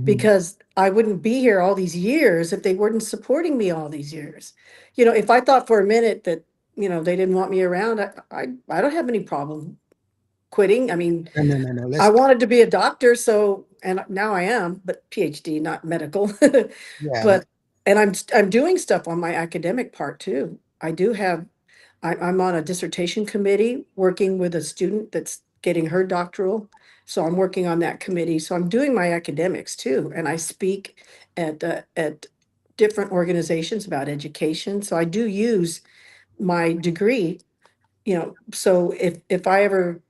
because I wouldn't be here all these years if they weren't supporting me all these years. If I thought for a minute that, they didn't want me around, I don't have any problem quitting. I mean, No. I Let's wanted to be a doctor, so, and now I am, but PhD, not medical. yeah. But, and I'm doing stuff on my academic part too. I do have, I'm on a dissertation committee working with a student that's getting her doctoral. So I'm working on that committee. So I'm doing my academics too, and I speak at different organizations about education. So I do use my degree, so if I ever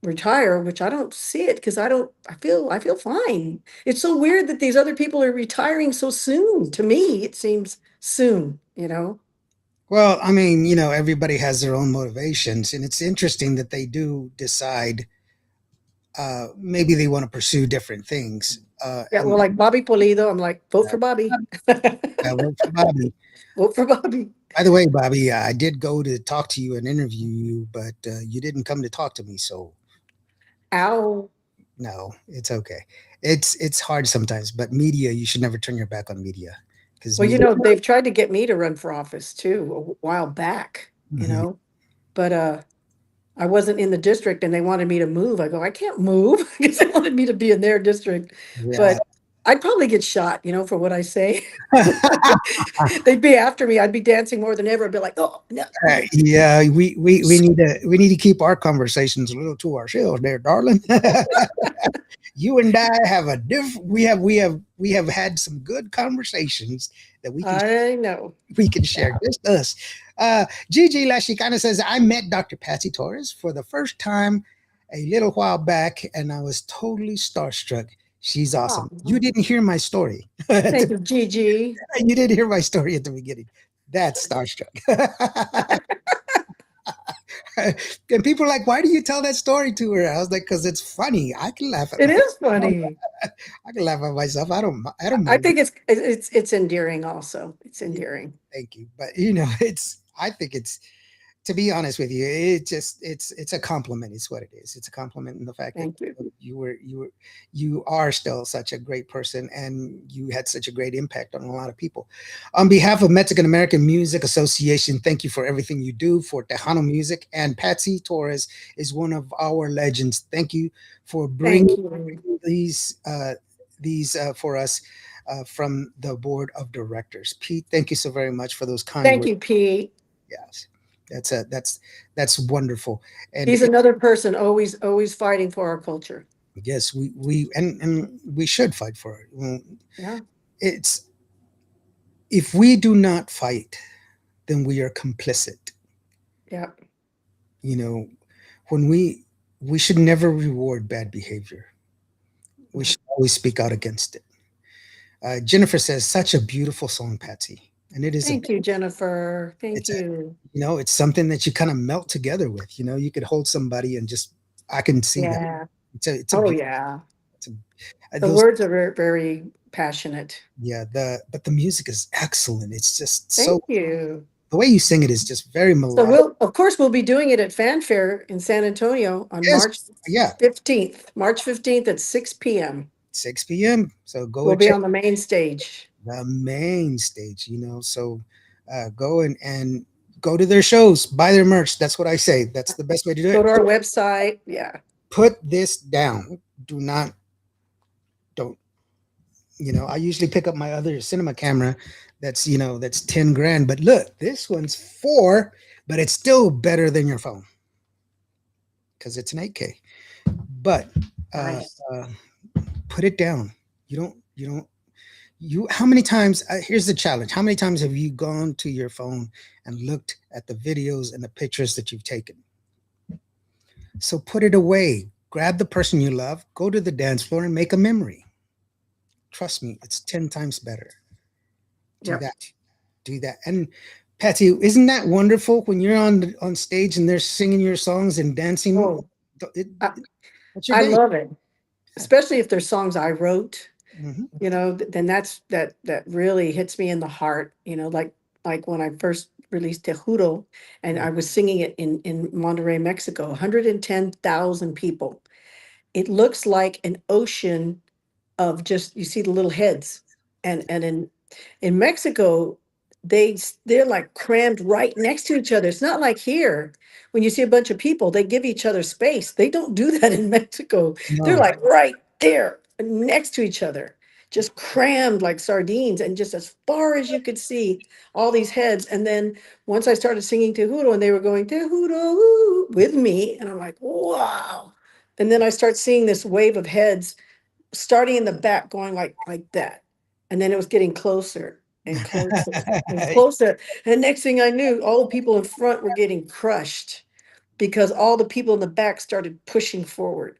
retire, which I don't see it because I feel fine. It's so weird that these other people are retiring so soon. To me, it seems soon. Well, I mean, everybody has their own motivations, and it's interesting that they do decide maybe they want to pursue different things. Yeah, well, And like Bobby Polido, I'm like, vote for Bobby. work for Bobby. Vote for Bobby. By the way, Bobby, I did go to talk to you and interview you, but you didn't come to talk to me. So Ow. no, it's okay. It's hard sometimes, but media, you should never turn your back on media because Well, media. they've tried to get me to run for office too a while back, Mhm. but I wasn't in the district and they wanted me to move. I go, I can't move because they wanted me to be in their district. Yeah. But I'd probably get shot, for what I say. They'd be after me. I'd be dancing more than ever. I'd be like, oh no. Yeah, we need to keep our conversations a little to ourselves, there, darling. You and I have a we have had some good conversations that I know. we can share. Just us. Gigi Lashikana says, I met Dr. Patsy Torres for the first time a little while back, and I was totally starstruck. She's Oh, awesome. You didn't hear my story. thank you, Gigi. You didn't hear my story at the beginning. That's starstruck. And people are like, why do you tell that story to her? I was like, because it's funny. I can laugh at It myself. is funny. I can laugh at myself. I don't I mind. think it's endearing also. It's endearing. Thank you. But I think it's, to be honest with you, it's a compliment. It's what it is. It's a compliment in the fact that Thank you. you are still such a great person, and you had such a great impact on a lot of people. On behalf of Mexican American Music Association, thank you for everything you do for Tejano music. And Patsy Torres is one of our legends. Thank you for Thank bringing you. these for us. From the board of directors, Pete. Thank you so very much for those kind Thank words. you, Pete. Yes, that's wonderful. And He's another person always fighting for our culture. yes, and we should fight for it. Well, Yeah. it's if we do not fight, then we are complicit. Yeah. You know, when we should never reward bad behavior. We No. should always speak out against it. Jennifer says, "Such a beautiful song, Patsy," and it is a. Thank you, Jennifer. Thank It's a. you. It's something that you kind of melt together with. You could hold somebody and just. I can see that. Yeah. It's a Oh, beautiful. yeah. It's The those words are very, very passionate. Yeah, but the music is excellent. It's just so Thank you. the way you sing it is just very So melodic. of course, we'll be doing it at Fanfare in San Antonio on Yes, March yeah, 15th. March 15th at 6 p.m. 6 p.m. So go We'll and be check on the main stage. the main stage. So go and go to their shows, buy their merch. That's what I say. That's the best way to do Go it. to our website. Yeah. Put this down. Don't. I usually pick up my other cinema camera. That's 10 grand. But look, this one's 4, but it's still better than your phone because it's an 8K. But uh, Nice. uh, put it down. How many times? Here's the challenge. How many times have you gone to your phone and looked at the videos and the pictures that you've taken? So put it away. Grab the person you love, go to the dance floor, and make a memory. Trust me, it's 10 times better. Do Yep. that. Do that. And Patsy, isn't that wonderful when you're on stage and they're singing your songs and dancing? Oh, It, I, what's your I day? love it, especially if there's songs I wrote. Mhm. Then that really hits me in the heart. Like when I first released Te Juro, and I was singing it in Monterrey, Mexico, 110,000 people. It looks like an ocean of just, you see the little heads, and in Mexico, they're like crammed right next to each other. It's not like here when you see a bunch of people, they give each other space. They don't do that in Mexico. They're No. like right there next to each other, just crammed like sardines, and just as far as you could see, all these heads. And then once I started singing Tejudo, and they were going Tejudo with me, and I'm like, wow. And then I start seeing this wave of heads starting in the back, going like that. And then it was getting closer and closer and closer. And next thing I knew, all the people in front were getting crushed because all the people in the back started pushing forward.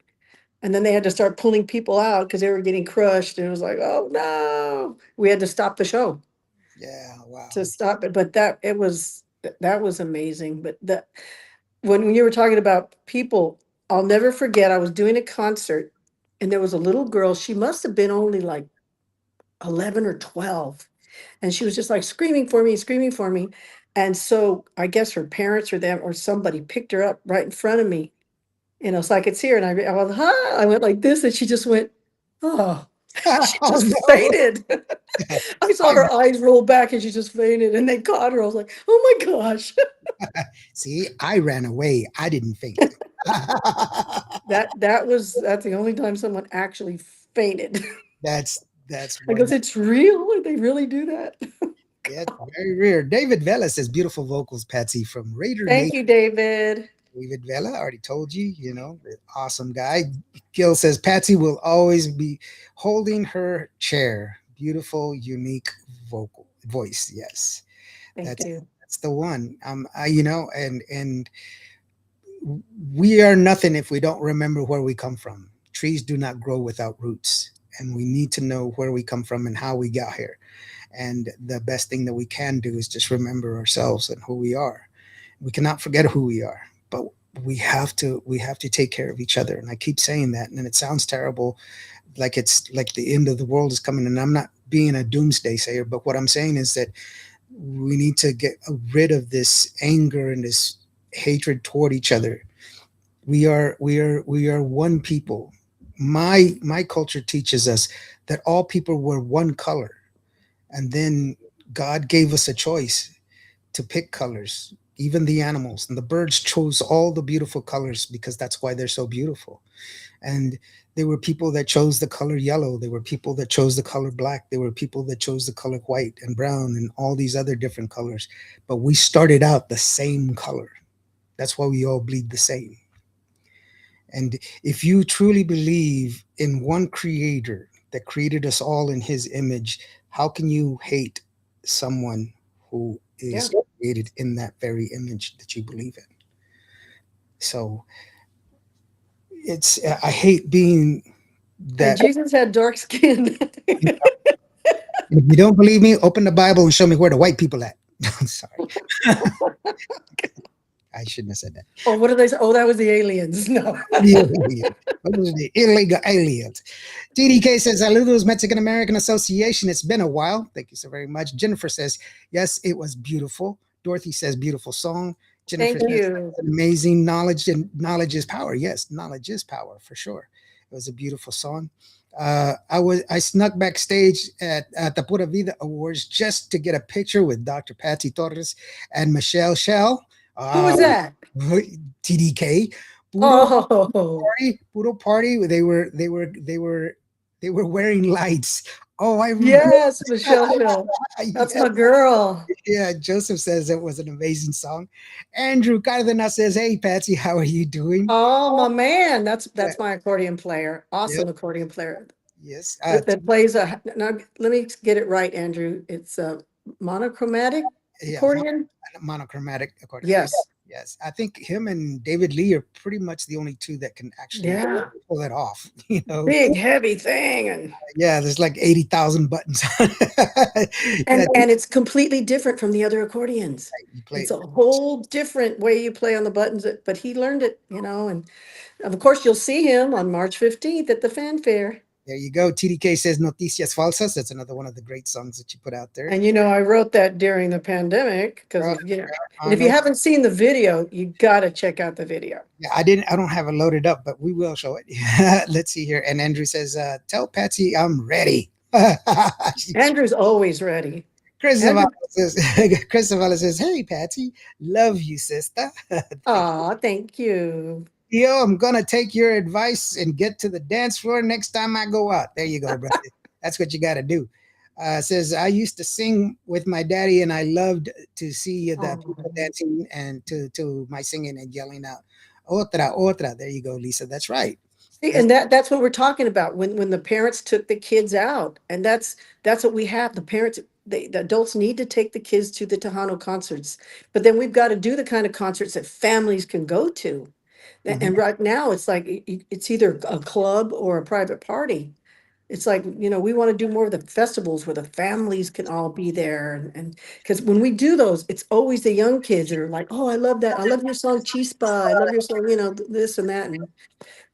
And then they had to start pulling people out because they were getting crushed. And it was like, oh no. We had to stop the show Yeah, wow. to stop it. But that was amazing. But that when you were talking about people, I'll never forget, I was doing a concert and there was a little girl. She must have been only like 11 or 12. And she was just like screaming for me, screaming for me. And so I guess her parents or them or somebody picked her up right in front of me, so I could see her. And I went, huh? I went like this, and she just went, oh, she Oh just no. fainted. I saw her eyes roll back and she just fainted, and they caught her. I was like, oh my gosh. See, I ran away. I didn't faint. That's the only time someone actually fainted. That's I goes, one. it's real? They really do that? Yeah, very rare. David Vela says beautiful vocals, Patsy from Raider Thank Nation. you, David. David Vela, already told you, awesome guy. Gil says Patsy will always be holding her chair. Beautiful, unique vocal voice. Yes, Thank that's you. that's the one. And we are nothing if we don't remember where we come from. Trees do not grow without roots, and we need to know where we come from and how we got here. And the best thing that we can do is just remember ourselves and who we are. We cannot forget who we are, but we have to take care of each other. And I keep saying that, and it sounds terrible, like it's like the end of the world is coming. And I'm not being a doomsday sayer, but what I'm saying is that we need to get rid of this anger and this hatred toward each other. We are one people. My culture teaches us that all people were one color, and then God gave us a choice to pick colors. Even the animals and the birds chose all the beautiful colors because that's why they're so beautiful. And there were people that chose the color yellow. There were people that chose the color black. There were people that chose the color white and brown and all these other different colors. But we started out the same color. That's why we all bleed the same. And if you truly believe in one creator that created us all in his image, how can you hate someone who Yeah. is created in that very image that you believe in? So I hate being And that. Jesus had dark skin. If you don't believe me, open the Bible and show me where the white people at. I'm sorry. I shouldn't have said that. Oh, what did they say? Oh, that was the aliens. No. Those are the illegal aliens. TDK says, Saludos Mexican American Association. It's been a while. Thank you so very much. Jennifer says, yes, it was beautiful. Dorothy says, beautiful song. Jennifer Thank says, you. amazing knowledge, and knowledge is power. Yes, knowledge is power for sure. It was a beautiful song. I snuck backstage at the Pura Vida Awards just to get a picture with Dr. Patsy Torres and Michelle Shell. Who was that? TDK. Oh, Puro party. They were wearing lights. Oh, I remember. yes, Michelle Shell. That's my girl. Yeah, Joseph says it was an amazing song. Andrew Cardenas says, "Hey Patsy, how are you doing?" Oh, my man. That's my accordion player. Awesome accordion player. Yes. That plays now let me get it right, Andrew. It's a monochromatic Yeah, accordion. monochromatic accordion. Yes. Yes, I think him and David Lee are pretty much the only two that can actually Yeah. pull it off. Big heavy thing, and Yeah, there's like 80,000 buttons. and it's completely different from the other accordions. You play It's a whole different way you play on the buttons, but he learned it, and of course you'll see him on March 15th at the fanfare. There you go. TDK says Noticias Falsas. That's another one of the great songs that you put out there. And I wrote that during the pandemic because and if you haven't seen the video, you got to check out the video. Yeah, I don't have it loaded up, but we will show it. Let's see here. And Andrew says, tell Patsy I'm ready. Andrew's always ready. Chris Have Zavala you? says, Chris Zavala says, "Hey, Patsy, love you, sister." Thank you. Oh, thank you. Yo, I'm gonna take your advice and get to the dance floor next time I go out. There you go, brother. That's what you got to do. Says I used to sing with my daddy, and I loved to see the people Oh. dancing and to my singing and yelling out, "Otra, otra." There you go, Lisa. That's right. See, That's and that's what we're talking about when the parents took the kids out, and that's what we have. The parents, the adults need to take the kids to the Tejano concerts, but then we've got to do the kind of concerts that families can go to. mhm. And right now, it's like it's either a club or a private party. It's like, we want to do more of the festivals where the families can all be there. And because when we do those, it's always the young kids that are like, oh, I love that. I love your song Chispa. I love your song, this and that. And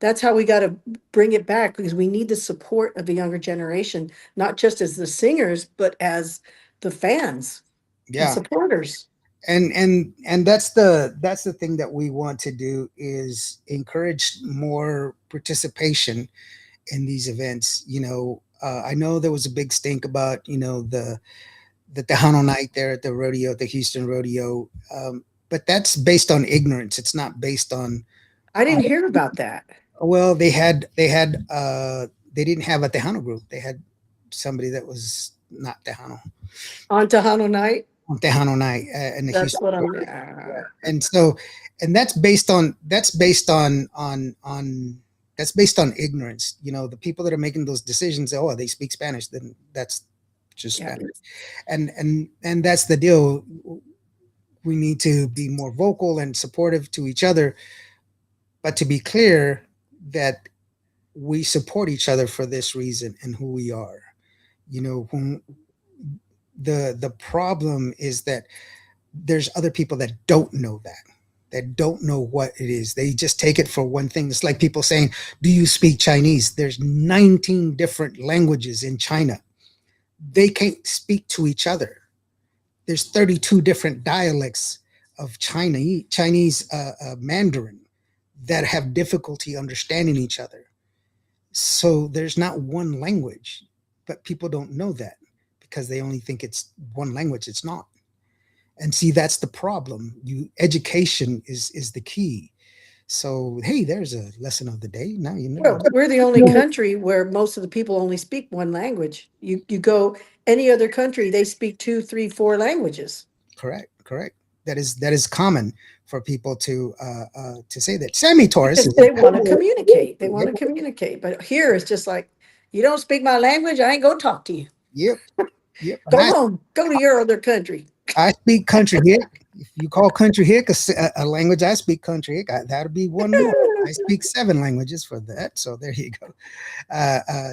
that's how we got to bring it back because we need the support of the younger generation, not just as the singers, but as the fans and Yeah, supporters. and that's the thing that we want to do is encourage more participation in these events. I know there was a big stink about the Tejano night there at the rodeo, the Houston rodeo, but that's based on ignorance. It's not based on. I Uh, didn't hear about that well, they didn't have a Tejano group. They had somebody that was not Tejano on Tejano night. on Tejano night in the That's Houston. what I'm. And so and that's based on ignorance. The people that are making those decisions, oh, they speak Spanish, then that's just Yeah. Spanish. And that's the deal. We need to be more vocal and supportive to each other, but to be clear that we support each other for this reason and who we are. When the problem is that there's other people that don't know that don't know what it is. They just take it for one thing. It's like people saying, do you speak Chinese? There's 19 different languages in China. They can't speak to each other. There's 32 different dialects of Chinese Mandarin that have difficulty understanding each other. So there's not one language, but people don't know that because they only think it's one language. It's not. And see, that's the problem. Education is the key. So hey, there's a lesson of the day. Now you know. Well, we're the only country where most of the people only speak one language. You go any other country, they speak two, three, four languages. Correct. That is common for people to say that. Sammy Torres Because is they want to communicate. They want to communicate. But here it's just like, you don't speak my language, I ain't gonna talk to you. yep, yep. And Go home. Go to your other country. I speak country hick. If you call country hick a language, I speak country hick. That'll be one more. I speak 7 languages for that. So there you go.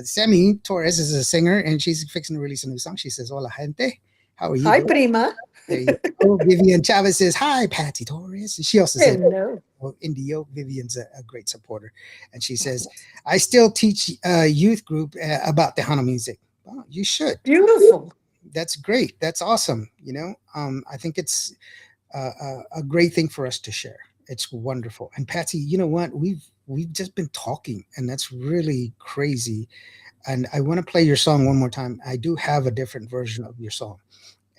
Sammy Torres is a singer, and she's fixing to release a new song. She says, "Hola, gente. How are you?" Hi, doing?" prima. There you go. Vivian Chavez says, "Hi, Patsy Torres." She also says, Hello. well, Indio. Vivian's a great supporter. And she says, "I still teach youth group about Tejano music." Well, you should. Beautiful. That's great. That's awesome. I think it's a great thing for us to share. It's wonderful. And Patsy, you know what? We've just been talking, and that's really crazy. And I want to play your song one more time. I do have a different version of your song.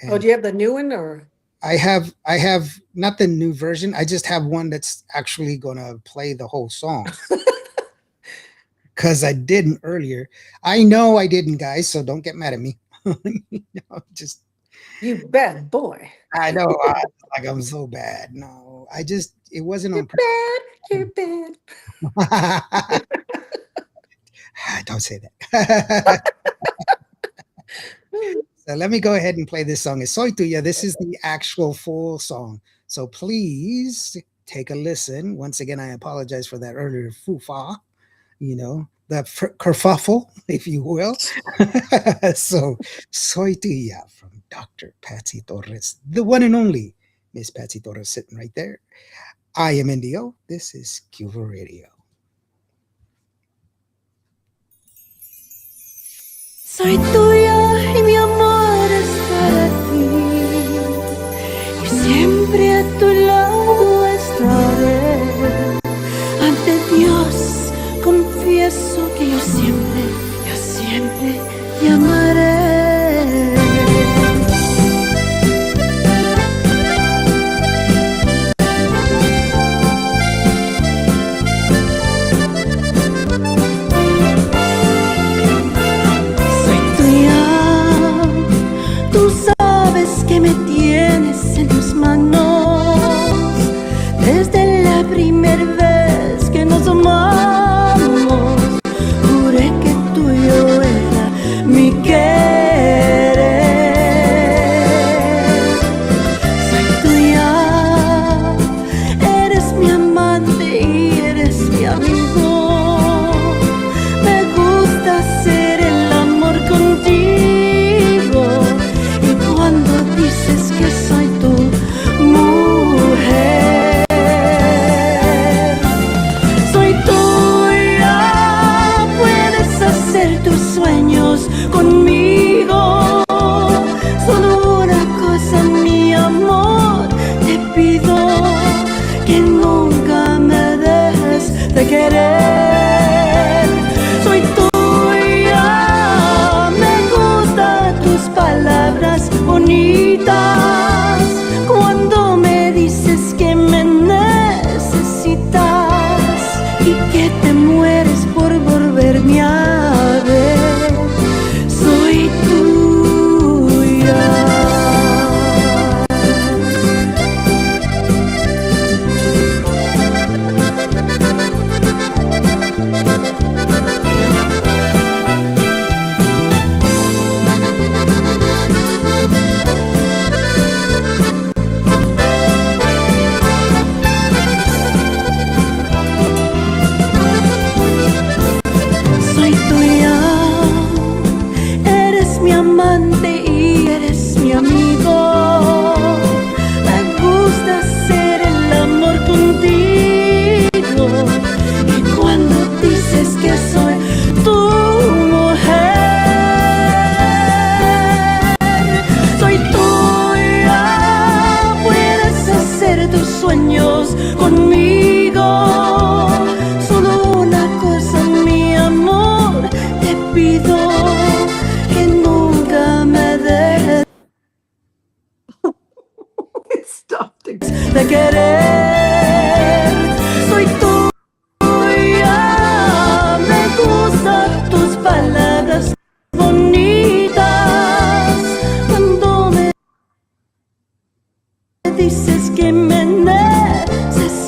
Oh, And do you have the new one or? I have not the new version. I just have one that's actually gonna play the whole song. Because I didn't earlier. I know I didn't, guys, so don't get mad at me. Just You bad boy. I know like I'm so bad. No, it wasn't You're on purpose. bad. You're bad. Don't say that. So let me go ahead and play this song. It's Soy Tuya. This is the actual full song. So please take a listen. Once again, I apologize for that earlier fufa, the kerfuffle, if you will. So Soy Tuya from Dr. Patsy Torres, the one and only Miss Patsy Torres sitting right there. I am Indio. This is Cuba Radio. Soy tuya y mi amor es para ti. Y siempre a tu lado estaré. Ante Dios confieso que yo siempre te amaré. primera vez que nos amamos, juré que tuyo era mi querer. Soy tuya, eres mi amante y eres mi amigo. Me gusta hacer el amor contigo, y cuando dices que soy tu mujer, soy tuya, puedes hacer tus sueños conmigo. Solo una cosa, mi amor, te pido, que nunca me dejes de querer. Soy tuya, me gustan tus palabras bonitas, cuando me dices que me necesitas y que te mueres por volverme a ver. Soy tuya. Soy tuya, eres mi amante y eres mi amigo. Me gusta hacer el amor contigo, y cuando dices que soy tu mujer, soy tuya, puedes hacer tus sueños conmigo. Solo una cosa, mi amor, te pido, que nunca me dejes de querer. Soy tuya, me gustan tus palabras bonitas, cuando me dices que me necesitas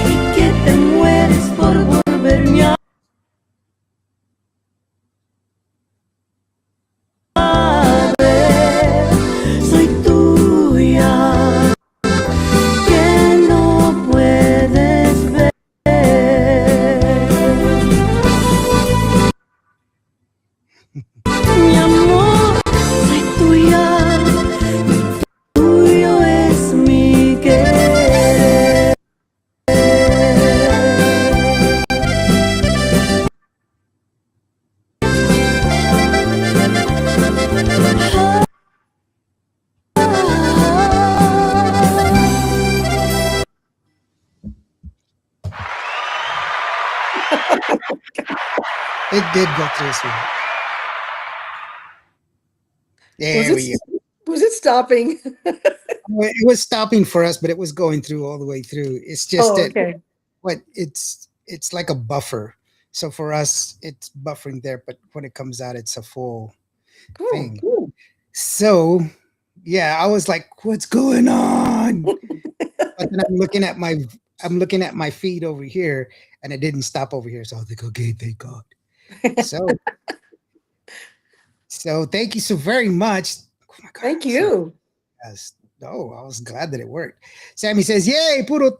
y que te mueres por volverme a ver. Soy tuya, que no puedes ver. Mi amor, soy tuya, tuyo es mi querer. It did go through, sweetheart. There we go. Was it stopping? Well, it was stopping for us, but it was going through all the way through. It's just Oh, that okay. it's like a buffer. So for us, it's buffering there, but when it comes out, it's a full Cool. thing. So yeah, I was like, what's going on? But then I'm looking at my feed over here, and it didn't stop over here. So I was like, okay, thank God. So so thank you so very much. Oh my God, Thank so- you. yes. Oh, I was glad that it worked. Sammy says, yay, puro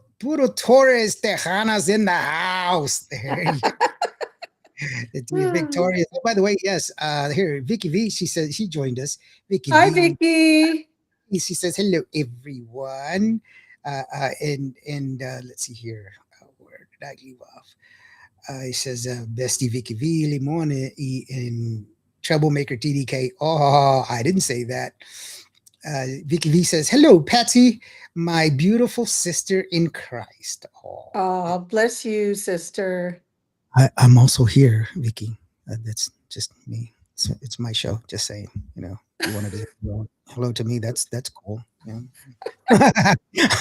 Torres Tejanas in the house. There you go. It's Victoria. Oh, by the way, yes, here, Vicky V, she says she joined us. Vicky Hi, V, Vicky. she says, hello, everyone. And let's see here. Where did I leave off? It says, Bestie Vicky V, Limon, and Troublemaker TDK. Oh, I didn't say that. Vicky V says, hello, Patsy, my beautiful sister in Christ. Oh, bless you, sister. I'm also here, Vicky. That's just me. It's my show. Just saying, you wanted to say hello to me. That's cool. Yeah.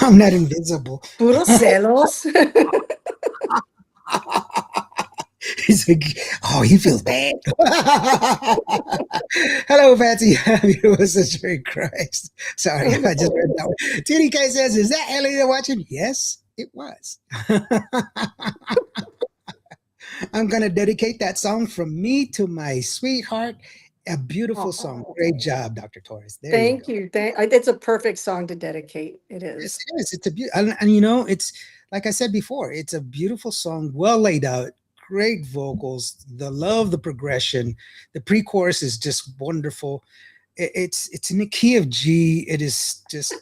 I'm not invisible. Puro celos. He's like, oh, he feels bad. Hello, Patsy. It was a straight Christ. Sorry, I just read that one. TDK says, is that Ellie they're watching? Yes, it was. I'm going to dedicate that song from me to my sweetheart. A beautiful song. Aw. Great job, Dr. Torres. There you Thank go. you. It's a perfect song to dedicate. It Yes, is. it is. It's a and you know, it's like I said before, it's a beautiful song, well laid out, great vocals, the love, the progression, the pre-chorus is just wonderful. It's in the key of G. It is just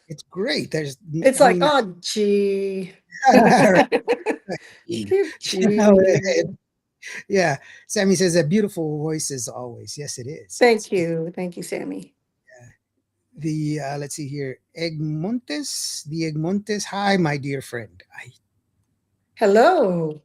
it's great. It's I like, mean, oh, gee. you know, Gee. yeah. Sammy says a beautiful voice as always. Yes, it is. Thank you. Thank you, Sammy. The let's see here, Egmontes. Hi, my dear friend. Hello.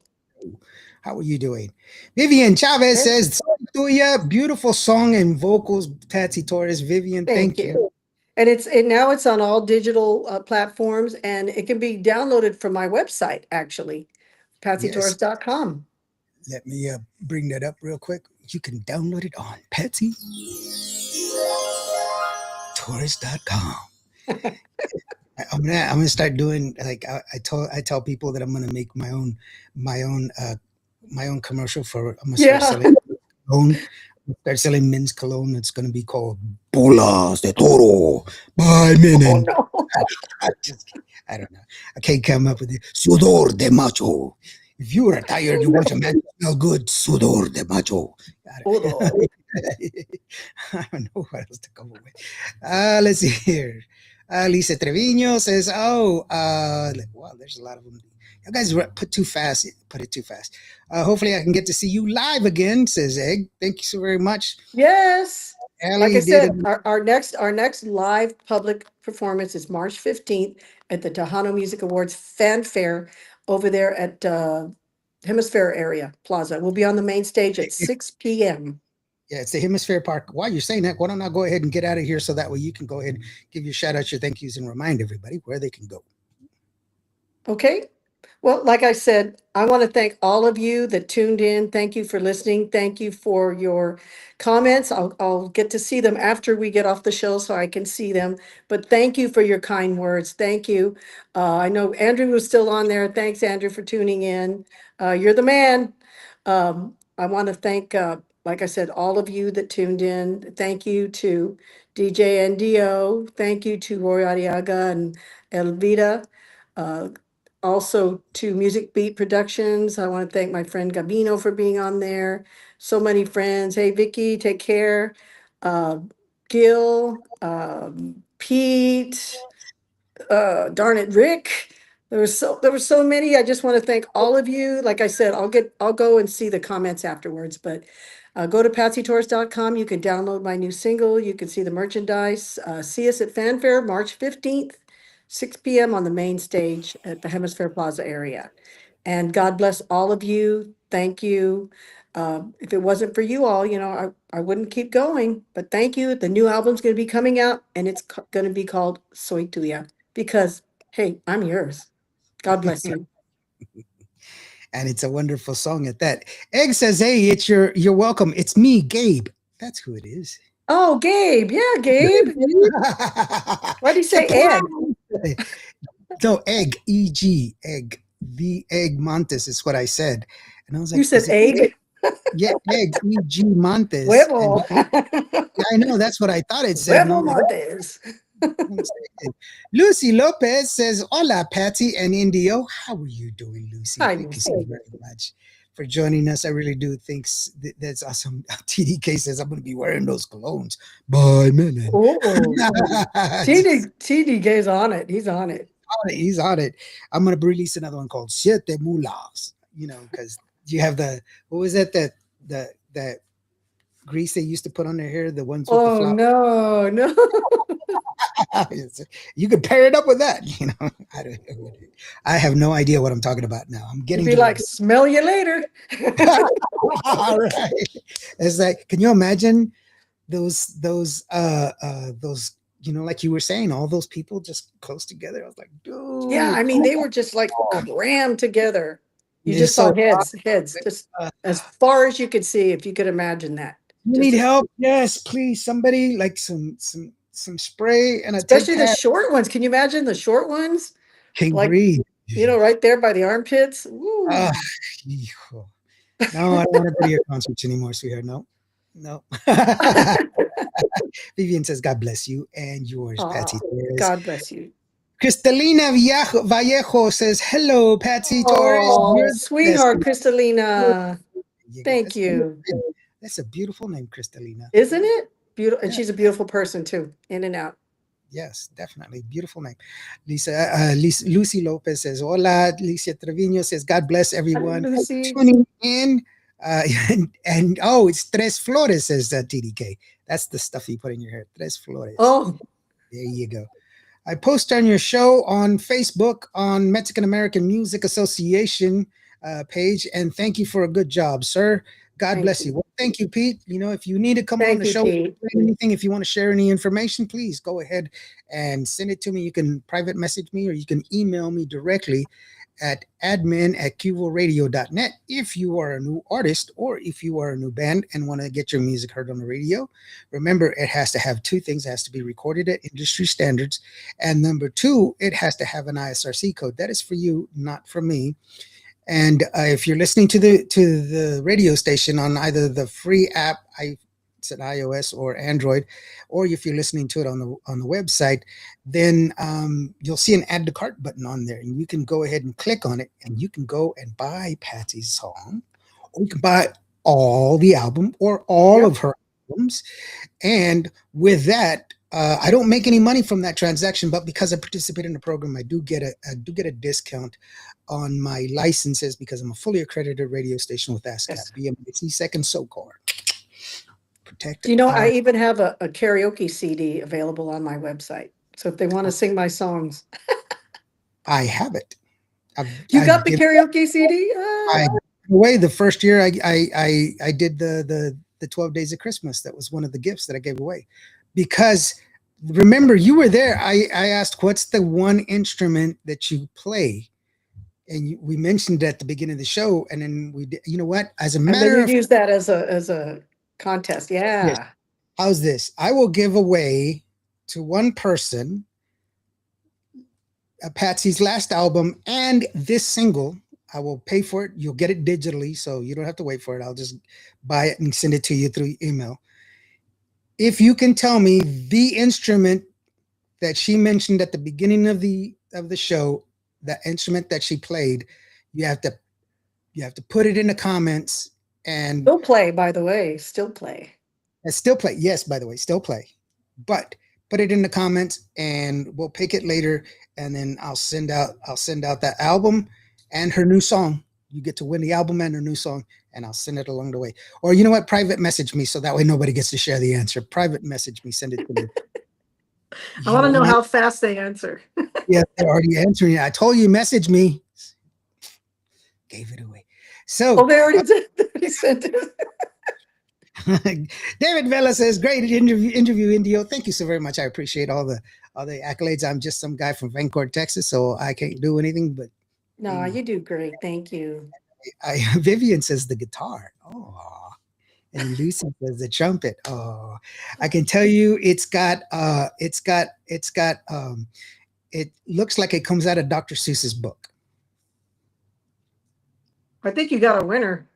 How are you doing? Vivian Chavez Yes. says, Tuya, beautiful song and vocals, Patsy Torres. Vivian, Thank thank you. you. And now it's on all digital platforms, and it can be downloaded from my website, actually, Yes, patsytorres.com. let me bring that up real quick. You can download it on patsytorres.com. I'm gonna start doing like I tell people that I'm gonna make my own my own commercial for I'm gonna start Yeah. selling cologne. Start selling men's cologne. It's gonna be called Bolas de Toro by Men Oh and no. I just I don't know. I can't come up with it. Sudor de macho. If you are tired, you want your man to smell good. Sudor de macho. Oh, no. I don't know what else to come up with. Let's see here. Lisa Trevino says, "Oh, wow, there's a lot of them. You guys put too fast. Put it too fast. Hopefully, I can get to see you live again." Says Egg. Thank you so very much. Yes. Like I Ellie did it. said, our next live public performance is March 15th at the Tejano Music Awards Fanfare over there at Hemisphere area Plaza. We'll be on the main stage at 6 p.m. Yeah, it's the Hemisphere Park. While you're saying that, why don't I go ahead and get out of here so that way you can go ahead and give your shout outs, your thank yous, and remind everybody where they can go. Okay? Well, like I said, I want to thank all of you that tuned in. Thank you for listening. Thank you for your comments. I'll get to see them after we get off the show so I can see them. But thank you for your kind words. Thank you. I know Andrew was still on there. Thanks, Andrew, for tuning in. You're the man. I want to thank, like I said, all of you that tuned in. Thank you to DJ NDO. Thank you to Roy Ariaga and Elvira. Uh, Also to Music Beat Productions. I want to thank my friend Gabino for being on there. So many friends. Hey, Vicky, take care. Uh, Gil, Pete, darn it, Rick. There were so many. I just want to thank all of you. Like I said, I'll go and see the comments afterwards. But go to patsytorres.com. You can download my new single. You can see the merchandise. See us at Fanfare March 15th, 6 p.m. on the main stage at the Hemisphere Plaza area. And God bless all of you. Thank you. If it wasn't for you all, I wouldn't keep going. But thank you. The new album's going to be coming out, and it's going to be called Soy Tuya because, hey, I'm yours. God bless you. And it's a wonderful song at that. Egg says, "Hey, it's you're welcome. It's me, Gabe. That's who it is." Oh, Gabe. Yeah, Gabe. Why'd he say Surprise! Ed? No, egg, E-G, egg. The egg Montes is what I said. And I was You like, said is it egg? yeah, egg, E-G Montes. And Huevo. yeah, I know that's what I thought it said. And I Huevo was like, Montes. I'm saying. Lucy Lopez says, Hola, Patsy and Indio. How are you doing, Lucy? Hi, Thank you Lucy. so very much for joining us. I really do think that's awesome. TDK says, I'm going to be wearing those colognes. Bye, man. Oh, TDK's on it. He's on it. He's on it. I'm going to release another one called Siete Mulas, because you have what was that grease they used to put on their hair, the ones with the Oh, flowers. no. You could pair it up with that. I have no idea what I'm talking about now. I'm You'd getting be to like, smell you later. all right. It's like, can you imagine those like you were saying, all those people just close together? I was like, Yeah, dude, I mean, they were just like crammed together. You It's just saw so heads, just uh, as far as you could see, if you could imagine that. you Just need help? Yes, please. Somebody like some spray and a tic especially the tac. short ones. Can you imagine the short ones? Can't Like, breathe. right there by the armpits. Ah, Woo. hijo. No, I don't want to go to your concerts anymore, sweetheart. No, no. Vivian says, God bless you and yours, Patsy Oh, Torres. God bless you. Cristalina Vallejo says, hello, Patsy Torres. Oh, You're the best. sweetheart, Cristalina. You go. Thank you. That's a beautiful name, Cristalina. Isn't it? Beautiful. And Yeah, she's a beautiful person too, in and out. yes, definitely. Beautiful name. Lucy Lopez says, hola. Alicia Trevino says, God bless Hi, everyone Lucy. tuning in. And oh, it's Tres Flores, says TDK. That's the stuff you put in your hair. Tres Flores. Oh, There you go. I post on your show on Facebook on Mexican American Music Association page, and thank you for a good job, sir. God thank bless you. you. Well, thank you, Pete. If you need to come on Thank the you, show, Pete. anything, if you want to share any information, please go ahead and send it to me. You can private message me or you can email me directly at admin@cuboradio.net if you are a new artist or if you are a new band and want to get your music heard on the radio. Remember, it has to have two things. It has to be recorded at industry standards. And number two, it has to have an ISRC code. That is for you, not for me. And if you're listening to the radio station on either the free app, it's an iOS or Android, or if you're listening to it on the website, then you'll see an add to cart button on there, and you can go ahead and click on it, and you can go and buy Patsy's song, or you can buy all the album or all Yep. of her albums. And with that, I don't make any money from that transaction, but because I participate in the program, I do get a discount on my licenses because I'm a fully accredited radio station with ASCAP, Yes. BMC second SOCAR. Protect Do you know, I our. even have a karaoke CD available on my website. So if they want to sing my songs, I have it. you I got the give karaoke CD? I away the first year I did the 12 Days of Christmas. That was one of the gifts that I gave away because remember you were there. I asked what's the one instrument that you play, and we mentioned it at the beginning of the show, and then we did, you know what? As a And then matter you of use that as a contest. yes, Yeah. how's this? I will give away to one person Patsy's last album and this single. I will pay for it. You'll get it digitally, so you don't have to wait for it. I'll just buy it and send it to you through email. If you can tell me the instrument that she mentioned at the beginning of the show, the instrument that she played, you have to put it in the comments and Still play, by the way. Still play. still play. Yes, by the way, still play. But put it in the comments and we'll pick it later, and then I'll send out that album and her new song. You get to win the album and her new song, and I'll send it along the way. Or you know what? Private message me so that way nobody gets to share the answer. Private message me, send it to me. I want to know You how fast they answer. Yeah, they're already answering. I told you, message me. Gave it away. So Oh, they already did. They already sent it. David Vela says, great interview, Indio. Thank you so very much. I appreciate all the accolades. I'm just some guy from Vancouver, Texas, so I can't do anything, but No, you do great. Thank you. Vivian says the guitar. Oh, and Lucy says the trumpet. Oh, I can tell you it looks like it comes out of Dr. Seuss's book. I think you got a winner.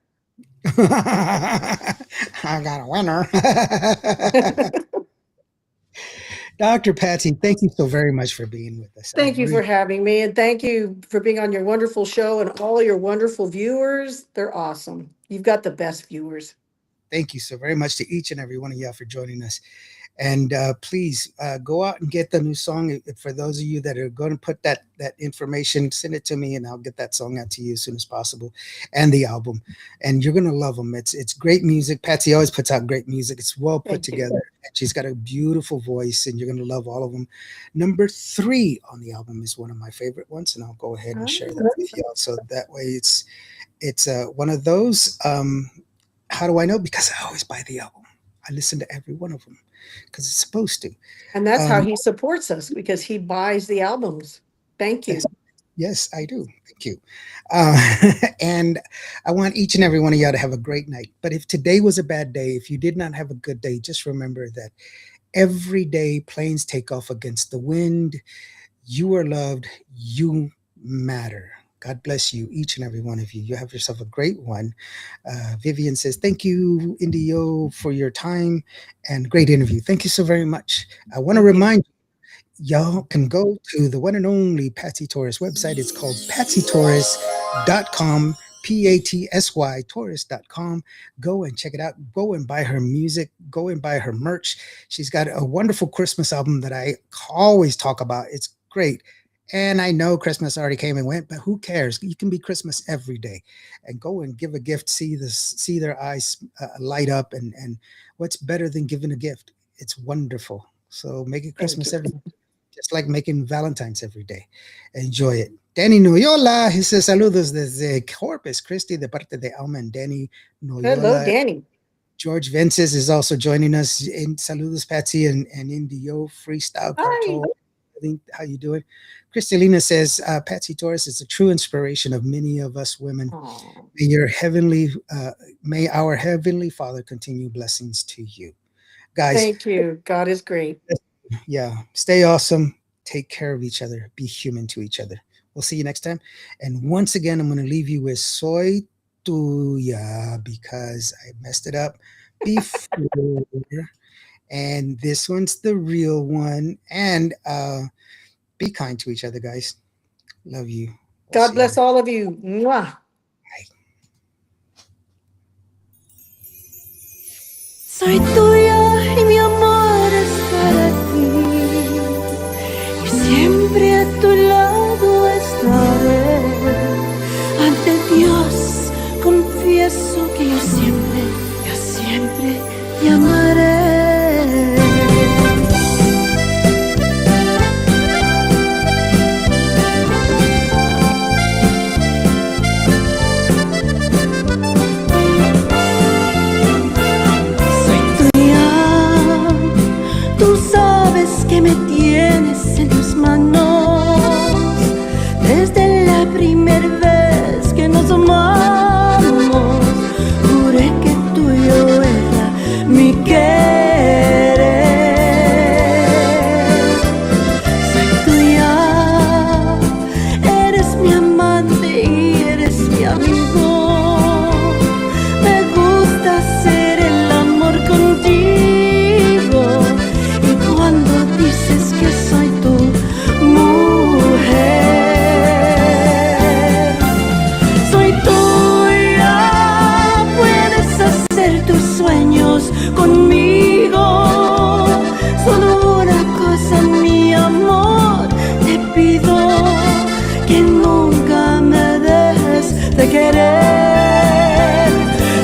I got a winner. Dr. Patsy, thank you so very much for being with us. Thank you for having me, and thank you for being on your wonderful show and all your wonderful viewers. They're awesome. You've got the best viewers. Thank you so very much to each and every one of y'all for joining us. And please go out and get the new song. For those of you that are going to put that information, send it to me and I'll get that song out to you as soon as possible, and the album. And you're going to love them. It's great music. Patsy always puts out great music. It's well put together. She's got a beautiful voice, and you're going to love all of them. Number 3 on the album is one of my favorite ones, and I'll go ahead and share that with y'all. So that way it's one of those. How do I know? Because I always buy the album. I listen to every one of them because it's supposed to. And that's how he supports us, because he buys the albums. Thank you. Yes, I do. Thank you. And I want each and every one of y'all to have a great night. But if today was a bad day, if you did not have a good day, just remember that every day planes take off against the wind. You are loved. You matter. God bless you, each and every one of you. You have yourself a great one. Vivian says, thank you, Indio, for your time and great interview. Thank you so very much. I want to Thank you. remind y'all can go to the one and only Patsy Torres website. It's called patsytorres.com, Patsy Torres.com. Go and check it out. Go and buy her music. Go and buy her merch. She's got a wonderful Christmas album that I always talk about. It's great. And I know Christmas already came and went, but who cares? You can be Christmas every day, and go and give a gift. See their eyes light up, and what's better than giving a gift? It's wonderful. So make it Thank Christmas you. every day, just like making Valentine's every day. Enjoy it. Danny Noyola, he says, saludos desde Corpus Christi de parte de Alma and Danny Hello, Noyola. Danny. George Vences is also joining us. In saludos, Patsy and Indio Freestyle Hi. Cartoon. How you doing? Kristalina says, Patsy Torres is a true inspiration of many of us women. Aw. May our heavenly Father continue blessings to you. Guys, Thank you. God is great. yeah, stay awesome. Take care of each other. Be human to each other. We'll see you next time. And once again, I'm going to leave you with Soy Tuya because I messed it up before. And this one's the real one. And be kind to each other, guys. Love you. We'll God see bless you. all of you. Mwah. Soy tuya y mi amor es para ti. Y siempre a tu lado estaré. Ante Dios confieso que yo siempre te amaré. Tú sabes que me tienes en tus manos desde la primera vez que nos amamos. Juré que tuyo era mi querer. Soy tuya, eres mi amante y eres mi amigo. Me gusta hacer el amor contigo. Dices que soy tu mujer. Soy tuya, puedes hacer tus sueños conmigo. Solo una cosa, mi amor, te pido que nunca me dejes de querer.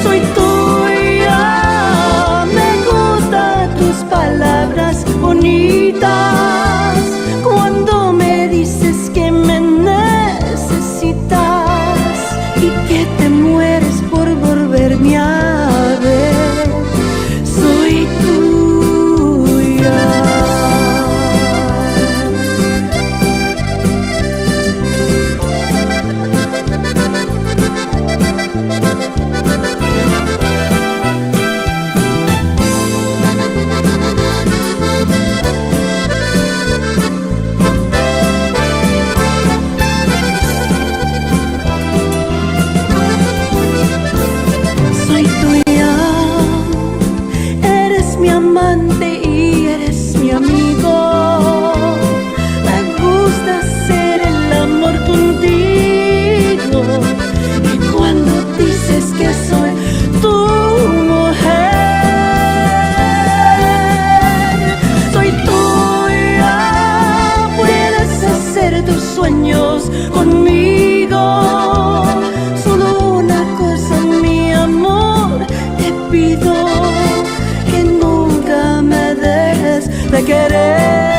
Soy tuya, me gustan tus palabras bonitas cuando me dices que me necesitas y que te mueres por volverme a ver. Soy tuya. Y eres mi amigo. Me gusta hacer el amor contigo. Y cuando dices que soy tu mujer, soy tuya, puedes hacer tus sueños conmigo. Solo una cosa, mi amor, te pido de querer.